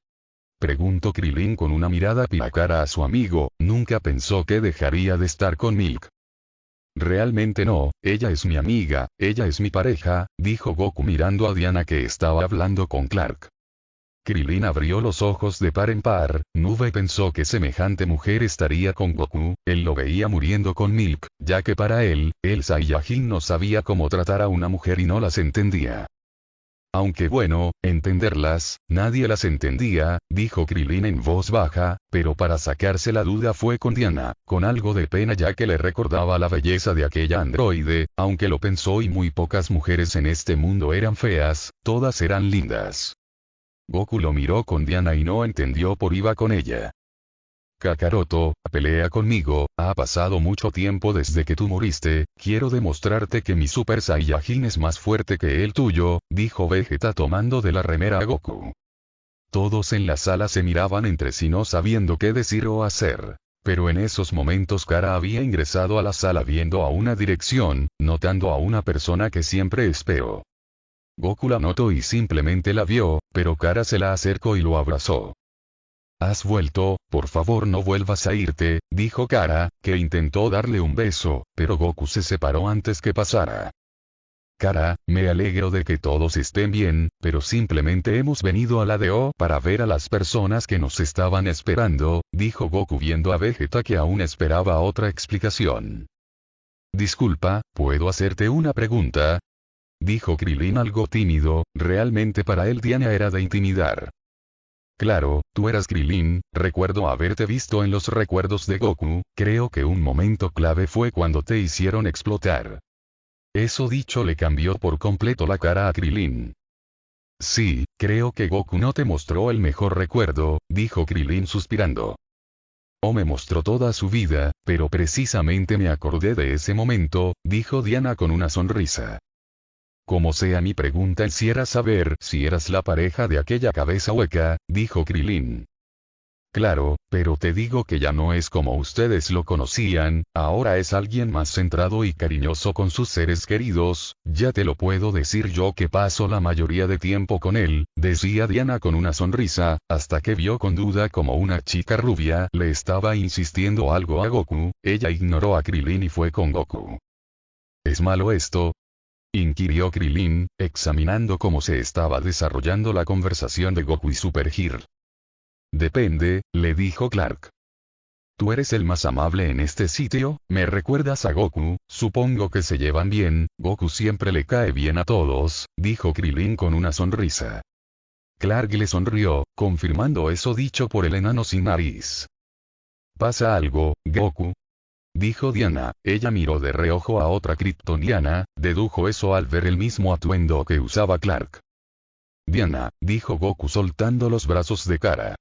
Preguntó Krilin con una mirada pícara a su amigo, nunca pensó que dejaría de estar con Milk. Realmente no, ella es mi amiga, ella es mi pareja, dijo Goku mirando a Diana que estaba hablando con Clark. Krilin abrió los ojos de par en par, Nube pensó que semejante mujer estaría con Goku, él lo veía muriendo con Milk, ya que para él, el Saiyajin no sabía cómo tratar a una mujer y no las entendía. Aunque bueno, entenderlas, nadie las entendía, dijo Krilin en voz baja, pero para sacarse la duda fue con Diana, con algo de pena ya que le recordaba la belleza de aquella androide, aunque lo pensó y muy pocas mujeres en este mundo eran feas, todas eran lindas. Goku lo miró con Diana y no entendió por iba con ella. Kakaroto, pelea conmigo, ha pasado mucho tiempo desde que tú moriste, quiero demostrarte que mi Super Saiyajin es más fuerte que el tuyo, dijo Vegeta tomando de la remera a Goku. Todos en la sala se miraban entre sí no sabiendo qué decir o hacer. Pero en esos momentos Kara había ingresado a la sala viendo a una dirección, notando a una persona que siempre esperó. Goku la notó y simplemente la vio, pero Kara se la acercó y lo abrazó. Has vuelto, por favor no vuelvas a irte, dijo Kara, que intentó darle un beso, pero Goku se separó antes que pasara. Kara, me alegro de que todos estén bien, pero simplemente hemos venido a la DO para ver a las personas que nos estaban esperando, dijo Goku viendo a Vegeta que aún esperaba otra explicación. Disculpa, ¿puedo hacerte una pregunta? Dijo Krilin algo tímido, realmente para él Diana era de intimidar. Claro, tú eras Krilin, recuerdo haberte visto en los recuerdos de Goku, creo que un momento clave fue cuando te hicieron explotar. Eso dicho le cambió por completo la cara a Krilin. Sí, creo que Goku no te mostró el mejor recuerdo, dijo Krilin suspirando. O me mostró toda su vida, pero precisamente me acordé de ese momento, dijo Diana con una sonrisa. Como sea mi pregunta quisiera saber si eras la pareja de aquella cabeza hueca, dijo Krilin. Claro, pero te digo que ya no es como ustedes lo conocían, ahora es alguien más centrado y cariñoso con sus seres queridos, ya te lo puedo decir yo que paso la mayoría de tiempo con él, decía Diana con una sonrisa, hasta que vio con duda como una chica rubia le estaba insistiendo algo a Goku, ella ignoró a Krilin y fue con Goku. ¿Es malo esto? Inquirió Krilin, examinando cómo se estaba desarrollando la conversación de Goku y Super Gear. Depende, le dijo Clark. Tú eres el más amable en este sitio, me recuerdas a Goku, supongo que se llevan bien, Goku siempre le cae bien a todos, dijo Krilin con una sonrisa. Clark le sonrió, confirmando eso dicho por el enano sin nariz. ¿Pasa algo, Goku? Dijo Diana, ella miró de reojo a otra kryptoniana, dedujo eso al ver el mismo atuendo que usaba Clark. Diana, dijo Goku soltando los brazos de Kara.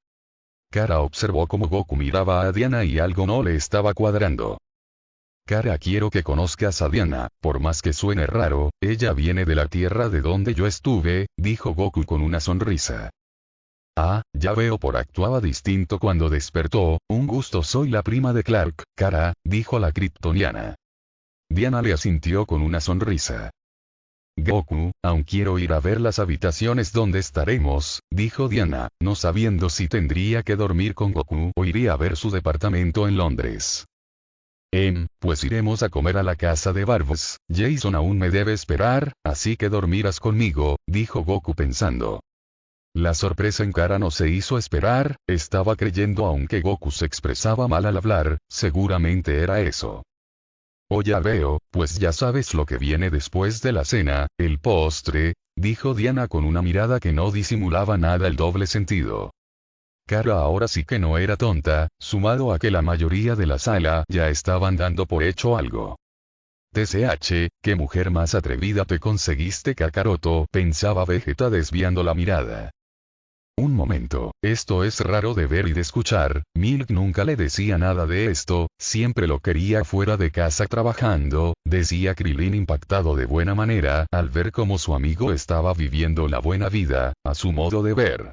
Kara observó cómo Goku miraba a Diana y algo no le estaba cuadrando. Kara, quiero que conozcas a Diana, por más que suene raro, ella viene de la tierra de donde yo estuve, dijo Goku con una sonrisa. Ah, ya veo por actuaba distinto cuando despertó, un gusto soy la prima de Clark, Kara, dijo la kryptoniana. Diana le asintió con una sonrisa. Goku, aún quiero ir a ver las habitaciones donde estaremos, dijo Diana, no sabiendo si tendría que dormir con Goku o iría a ver su departamento en Londres. Pues iremos a comer a la casa de Barbos, Jason aún me debe esperar, así que dormirás conmigo, dijo Goku pensando. La sorpresa en Kara no se hizo esperar, estaba creyendo aunque Goku se expresaba mal al hablar, seguramente era eso. Oh, ya veo, pues ya sabes lo que viene después de la cena, el postre, dijo Diana con una mirada que no disimulaba nada el doble sentido. Kara ahora sí que no era tonta, sumado a que la mayoría de la sala ya estaban dando por hecho algo. TCH, qué mujer más atrevida te conseguiste, Kakaroto, pensaba Vegeta desviando la mirada. Un momento, esto es raro de ver y de escuchar, Milk nunca le decía nada de esto, siempre lo quería fuera de casa trabajando, decía Krillin impactado de buena manera al ver cómo su amigo estaba viviendo la buena vida, a su modo de ver.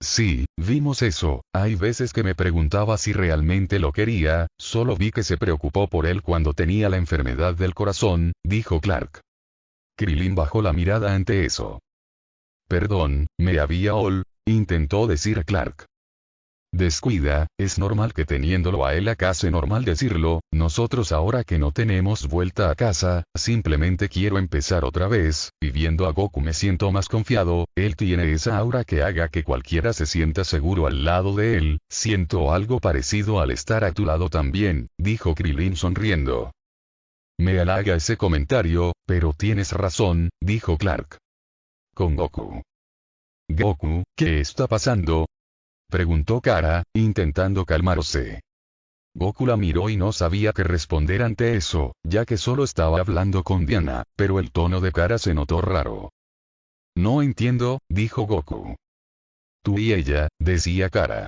Sí, vimos eso, hay veces que me preguntaba si realmente lo quería, solo vi que se preocupó por él cuando tenía la enfermedad del corazón, dijo Clark. Krillin bajó la mirada ante eso. Perdón, me había intentó decir Clark. Descuida, es normal que teniéndolo a él acá sea normal decirlo, nosotros ahora que no tenemos vuelta a casa, simplemente quiero empezar otra vez, y viendo a Goku me siento más confiado, él tiene esa aura que haga que cualquiera se sienta seguro al lado de él, siento algo parecido al estar a tu lado también, dijo Krillin sonriendo. Me halaga ese comentario, pero tienes razón, dijo Clark. Con Goku. Goku, ¿qué está pasando? Preguntó Kara, intentando calmarse. Goku la miró y no sabía qué responder ante eso, ya que solo estaba hablando con Diana, pero el tono de Kara se notó raro. No entiendo, dijo Goku. Tú y ella, decía Kara.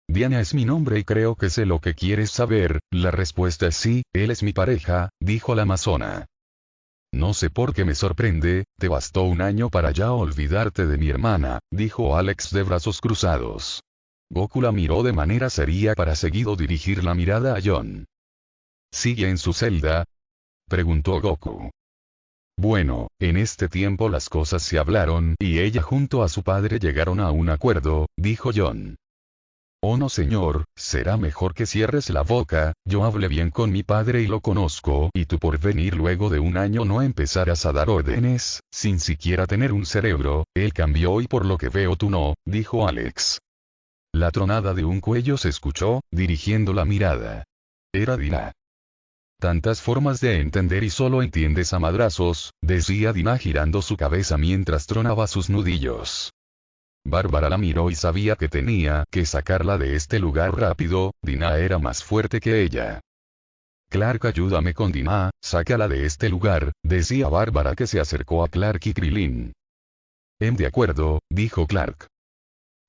Diana es mi nombre y creo que sé lo que quieres saber, la respuesta es sí, él es mi pareja, dijo la amazona. No sé por qué me sorprende, te bastó un año para ya olvidarte de mi hermana, dijo Alex de brazos cruzados. Goku la miró de manera seria para seguido dirigir la mirada a John. ¿Sigue en su celda? Preguntó Goku. Bueno, en este tiempo las cosas se hablaron y ella junto a su padre llegaron a un acuerdo, dijo John. Oh no señor, será mejor que cierres la boca, yo hablé bien con mi padre y lo conozco, y tú por venir luego de un año no empezarás a dar órdenes, sin siquiera tener un cerebro, él cambió y por lo que veo tú no, dijo Alex. La tronada de un cuello se escuchó, dirigiendo la mirada. Era Dina. Tantas formas de entender y solo entiendes a madrazos, decía Dina girando su cabeza mientras tronaba sus nudillos. Bárbara la miró y sabía que tenía que sacarla de este lugar rápido, Dina era más fuerte que ella. Clark, ayúdame con Dina, sácala de este lugar, decía Bárbara que se acercó a Clark y Krillin. De acuerdo, dijo Clark.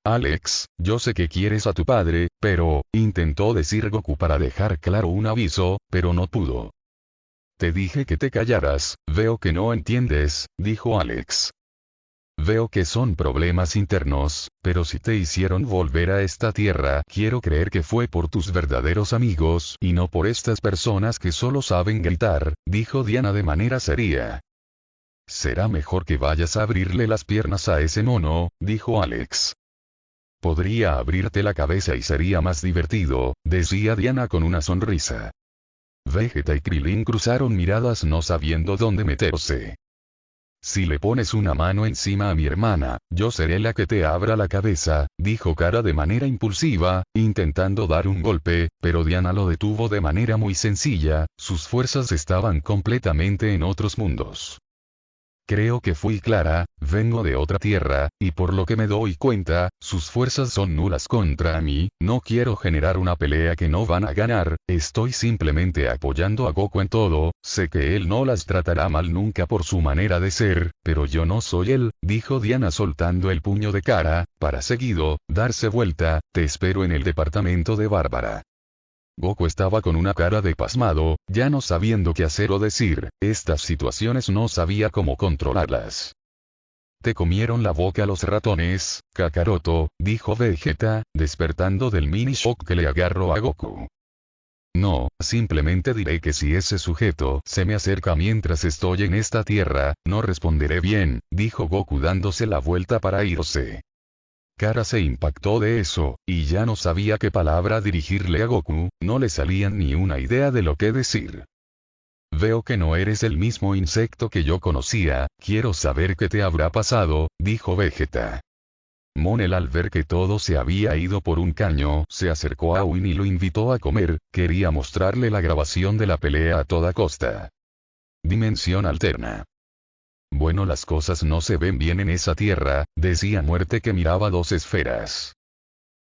Alex, yo sé que quieres a tu padre, pero, intentó decir Goku para dejar claro un aviso, pero no pudo. Te dije que te callaras, veo que no entiendes, dijo Alex. Veo que son problemas internos, pero si te hicieron volver a esta tierra, quiero creer que fue por tus verdaderos amigos, y no por estas personas que solo saben gritar, dijo Diana de manera seria. Será mejor que vayas a abrirle las piernas a ese mono, dijo Alex. Podría abrirte la cabeza y sería más divertido, decía Diana con una sonrisa. Vegeta y Krillin cruzaron miradas no sabiendo dónde meterse. Si le pones una mano encima a mi hermana, yo seré la que te abra la cabeza, dijo Kara de manera impulsiva, intentando dar un golpe, pero Diana lo detuvo de manera muy sencilla, sus fuerzas estaban completamente en otros mundos. Creo que fui clara, vengo de otra tierra, y por lo que me doy cuenta, sus fuerzas son nulas contra mí, no quiero generar una pelea que no van a ganar, estoy simplemente apoyando a Goku en todo, sé que él no las tratará mal nunca por su manera de ser, pero yo no soy él, dijo Diana soltando el puño de Kara, para seguido, darse vuelta, te espero en el departamento de Bárbara. Goku estaba con una cara de pasmado, ya no sabiendo qué hacer o decir, estas situaciones no sabía cómo controlarlas. Te comieron la boca los ratones, Kakaroto, dijo Vegeta, despertando del mini shock que le agarró a Goku. No, simplemente diré que si ese sujeto se me acerca mientras estoy en esta tierra, no responderé bien, dijo Goku dándose la vuelta para irse. Kara se impactó de eso, y ya no sabía qué palabra dirigirle a Goku, no le salía ni una idea de lo que decir. Veo que no eres el mismo insecto que yo conocía, quiero saber qué te habrá pasado, dijo Vegeta. Monel al ver que todo se había ido por un caño, se acercó a Win y lo invitó a comer, quería mostrarle la grabación de la pelea a toda costa. Dimensión alterna. Bueno, las cosas no se ven bien en esa tierra, decía Muerte que miraba dos esferas.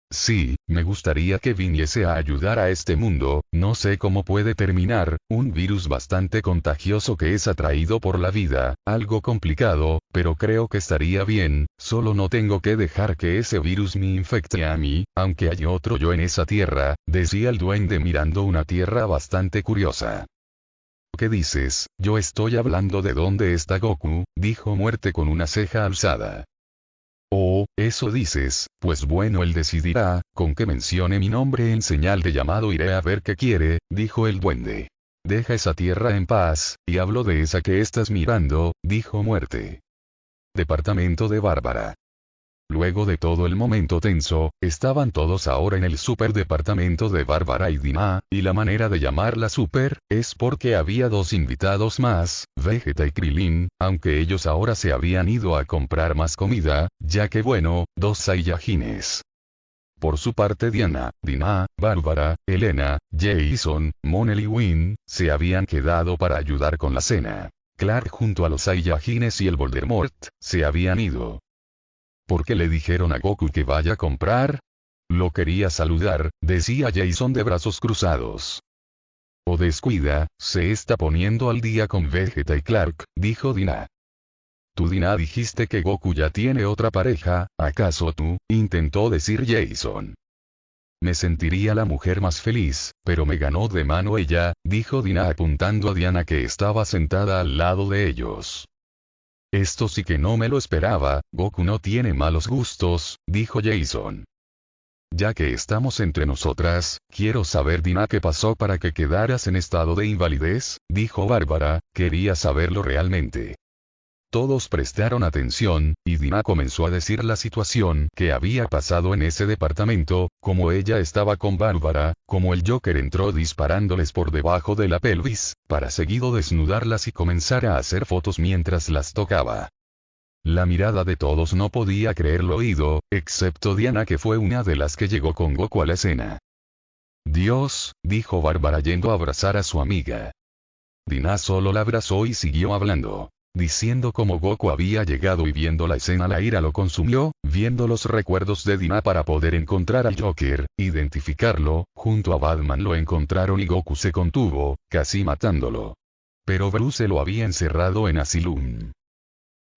Sí, me gustaría que viniese a ayudar a este mundo, no sé cómo puede terminar, un virus bastante contagioso que es atraído por la vida, algo complicado, pero creo que estaría bien, solo no tengo que dejar que ese virus me infecte a mí, aunque hay otro yo en esa tierra, decía el duende mirando una tierra bastante curiosa. ¿Qué dices? Yo estoy hablando de dónde está Goku, dijo Muerte con una ceja alzada. Oh, eso dices, pues bueno, él decidirá, con que mencione mi nombre en señal de llamado iré a ver qué quiere, dijo el duende. Deja esa tierra en paz, y hablo de esa que estás mirando, dijo Muerte. Departamento de Bárbara. Luego de todo el momento tenso, estaban todos ahora en el superdepartamento de Bárbara y Dina, y la manera de llamarla super, es porque había dos invitados más, Vegeta y Krillin, aunque ellos ahora se habían ido a comprar más comida, ya que bueno, dos Saiyajines. Por su parte Diana, Dina, Bárbara, Elena, Jason, Monel y Win, se habían quedado para ayudar con la cena. Clark junto a los Saiyajines y el Voldemort, se habían ido. ¿Por qué le dijeron a Goku que vaya a comprar? Lo quería saludar, decía Jason de brazos cruzados. Oh descuida, se está poniendo al día con Vegeta y Clark, dijo Dina. Tú Dina dijiste que Goku ya tiene otra pareja, ¿acaso tú? Intentó decir Jason. Me sentiría la mujer más feliz, pero me ganó de mano ella, dijo Dina apuntando a Diana que estaba sentada al lado de ellos. Esto sí que no me lo esperaba, Goku no tiene malos gustos, dijo Jason. Ya que estamos entre nosotras, quiero saber Dina qué pasó para que quedaras en estado de invalidez, dijo Bárbara, quería saberlo realmente. Todos prestaron atención, y Dina comenzó a decir la situación que había pasado en ese departamento, como ella estaba con Bárbara, como el Joker entró disparándoles por debajo de la pelvis, para seguido desnudarlas y comenzar a hacer fotos mientras las tocaba. La mirada de todos no podía creer lo oído, excepto Diana que fue una de las que llegó con Goku a la escena. Dios, dijo Bárbara yendo a abrazar a su amiga. Dina solo la abrazó y siguió hablando. Diciendo cómo Goku había llegado y viendo la escena la ira lo consumió, viendo los recuerdos de Dina para poder encontrar al Joker, identificarlo, junto a Batman lo encontraron y Goku se contuvo, casi matándolo. Pero Bruce lo había encerrado en Asylum.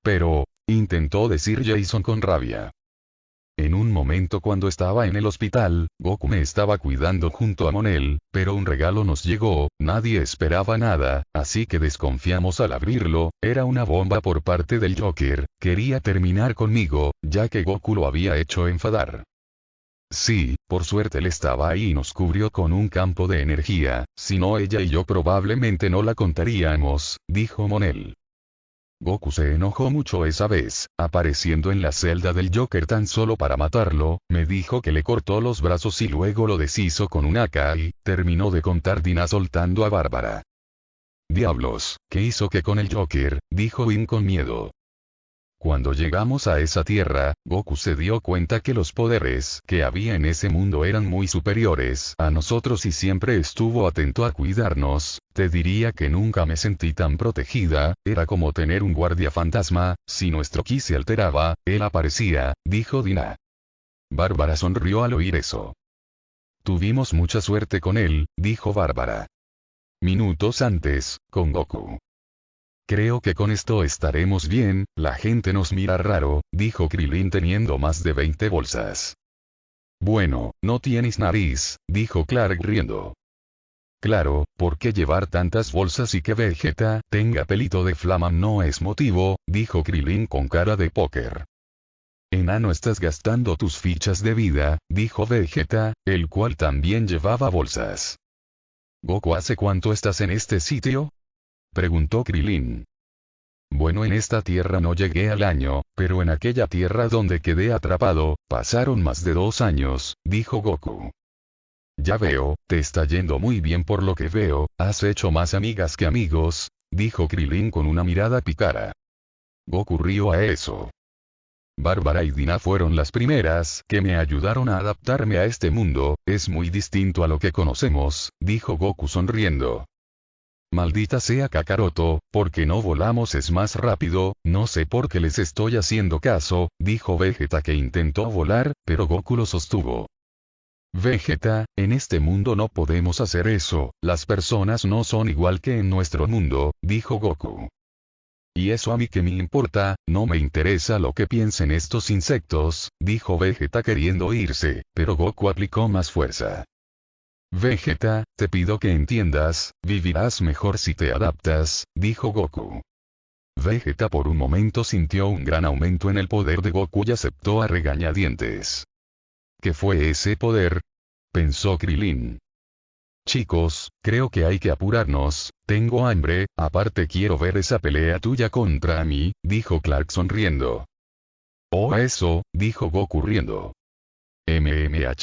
Pero, intentó decir Jason con rabia. En un momento cuando estaba en el hospital, Goku me estaba cuidando junto a Monel, pero un regalo nos llegó, nadie esperaba nada, así que desconfiamos al abrirlo, era una bomba por parte del Joker, quería terminar conmigo, ya que Goku lo había hecho enfadar. Sí, por suerte él estaba ahí y nos cubrió con un campo de energía, si no ella y yo probablemente no la contaríamos, dijo Monel. Goku se enojó mucho esa vez, apareciendo en la celda del Joker tan solo para matarlo, me dijo que le cortó los brazos y luego lo deshizo con un AK y, terminó de contar Dina soltando a Bárbara. Diablos, ¿qué hizo que con el Joker? Dijo Win con miedo. Cuando llegamos a esa tierra, Goku se dio cuenta que los poderes que había en ese mundo eran muy superiores a nosotros y siempre estuvo atento a cuidarnos, te diría que nunca me sentí tan protegida, era como tener un guardia fantasma, si nuestro ki se alteraba, él aparecía, dijo Dina. Bárbara sonrió al oír eso. Tuvimos mucha suerte con él, dijo Bárbara. Minutos antes, con Goku. Creo que con esto estaremos bien, la gente nos mira raro, dijo Krillin teniendo más de 20 bolsas. Bueno, no tienes nariz, dijo Clark riendo. Claro, ¿por qué llevar tantas bolsas y que Vegeta tenga pelito de flama no es motivo? Dijo Krillin con cara de póker. Enano, estás gastando tus fichas de vida, dijo Vegeta, el cual también llevaba bolsas. Goku, ¿hace cuánto estás en este sitio? Preguntó Krillin. Bueno, en esta tierra no llegué al año, pero en aquella tierra donde quedé atrapado, pasaron más de 2 años, dijo Goku. Ya veo, te está yendo muy bien por lo que veo, has hecho más amigas que amigos, dijo Krillin con una mirada pícara. Goku rió a eso. Bárbara y Dina fueron las primeras que me ayudaron a adaptarme a este mundo, es muy distinto a lo que conocemos, dijo Goku sonriendo. Maldita sea Kakaroto, porque no volamos es más rápido, no sé por qué les estoy haciendo caso, dijo Vegeta que intentó volar, pero Goku lo sostuvo. Vegeta, en este mundo no podemos hacer eso, las personas no son igual que en nuestro mundo, dijo Goku. Y eso a mí qué me importa, no me interesa lo que piensen estos insectos, dijo Vegeta queriendo irse, pero Goku aplicó más fuerza. Vegeta, te pido que entiendas, vivirás mejor si te adaptas, dijo Goku. Vegeta por un momento sintió un gran aumento en el poder de Goku y aceptó a regañadientes. ¿Qué fue ese poder? Pensó Krillin. Chicos, creo que hay que apurarnos, tengo hambre, aparte quiero ver esa pelea tuya contra mí, dijo Clark sonriendo. Oh eso, dijo Goku riendo.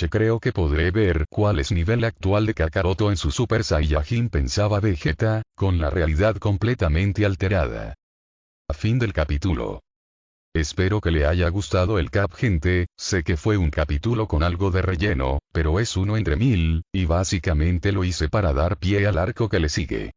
Creo que podré ver cuál es nivel actual de Kakaroto en su Super Saiyajin pensaba Vegeta, con la realidad completamente alterada. A fin del capítulo. Espero que le haya gustado el cap gente, sé que fue un capítulo con algo de relleno, pero es uno entre mil, y básicamente lo hice para dar pie al arco que le sigue.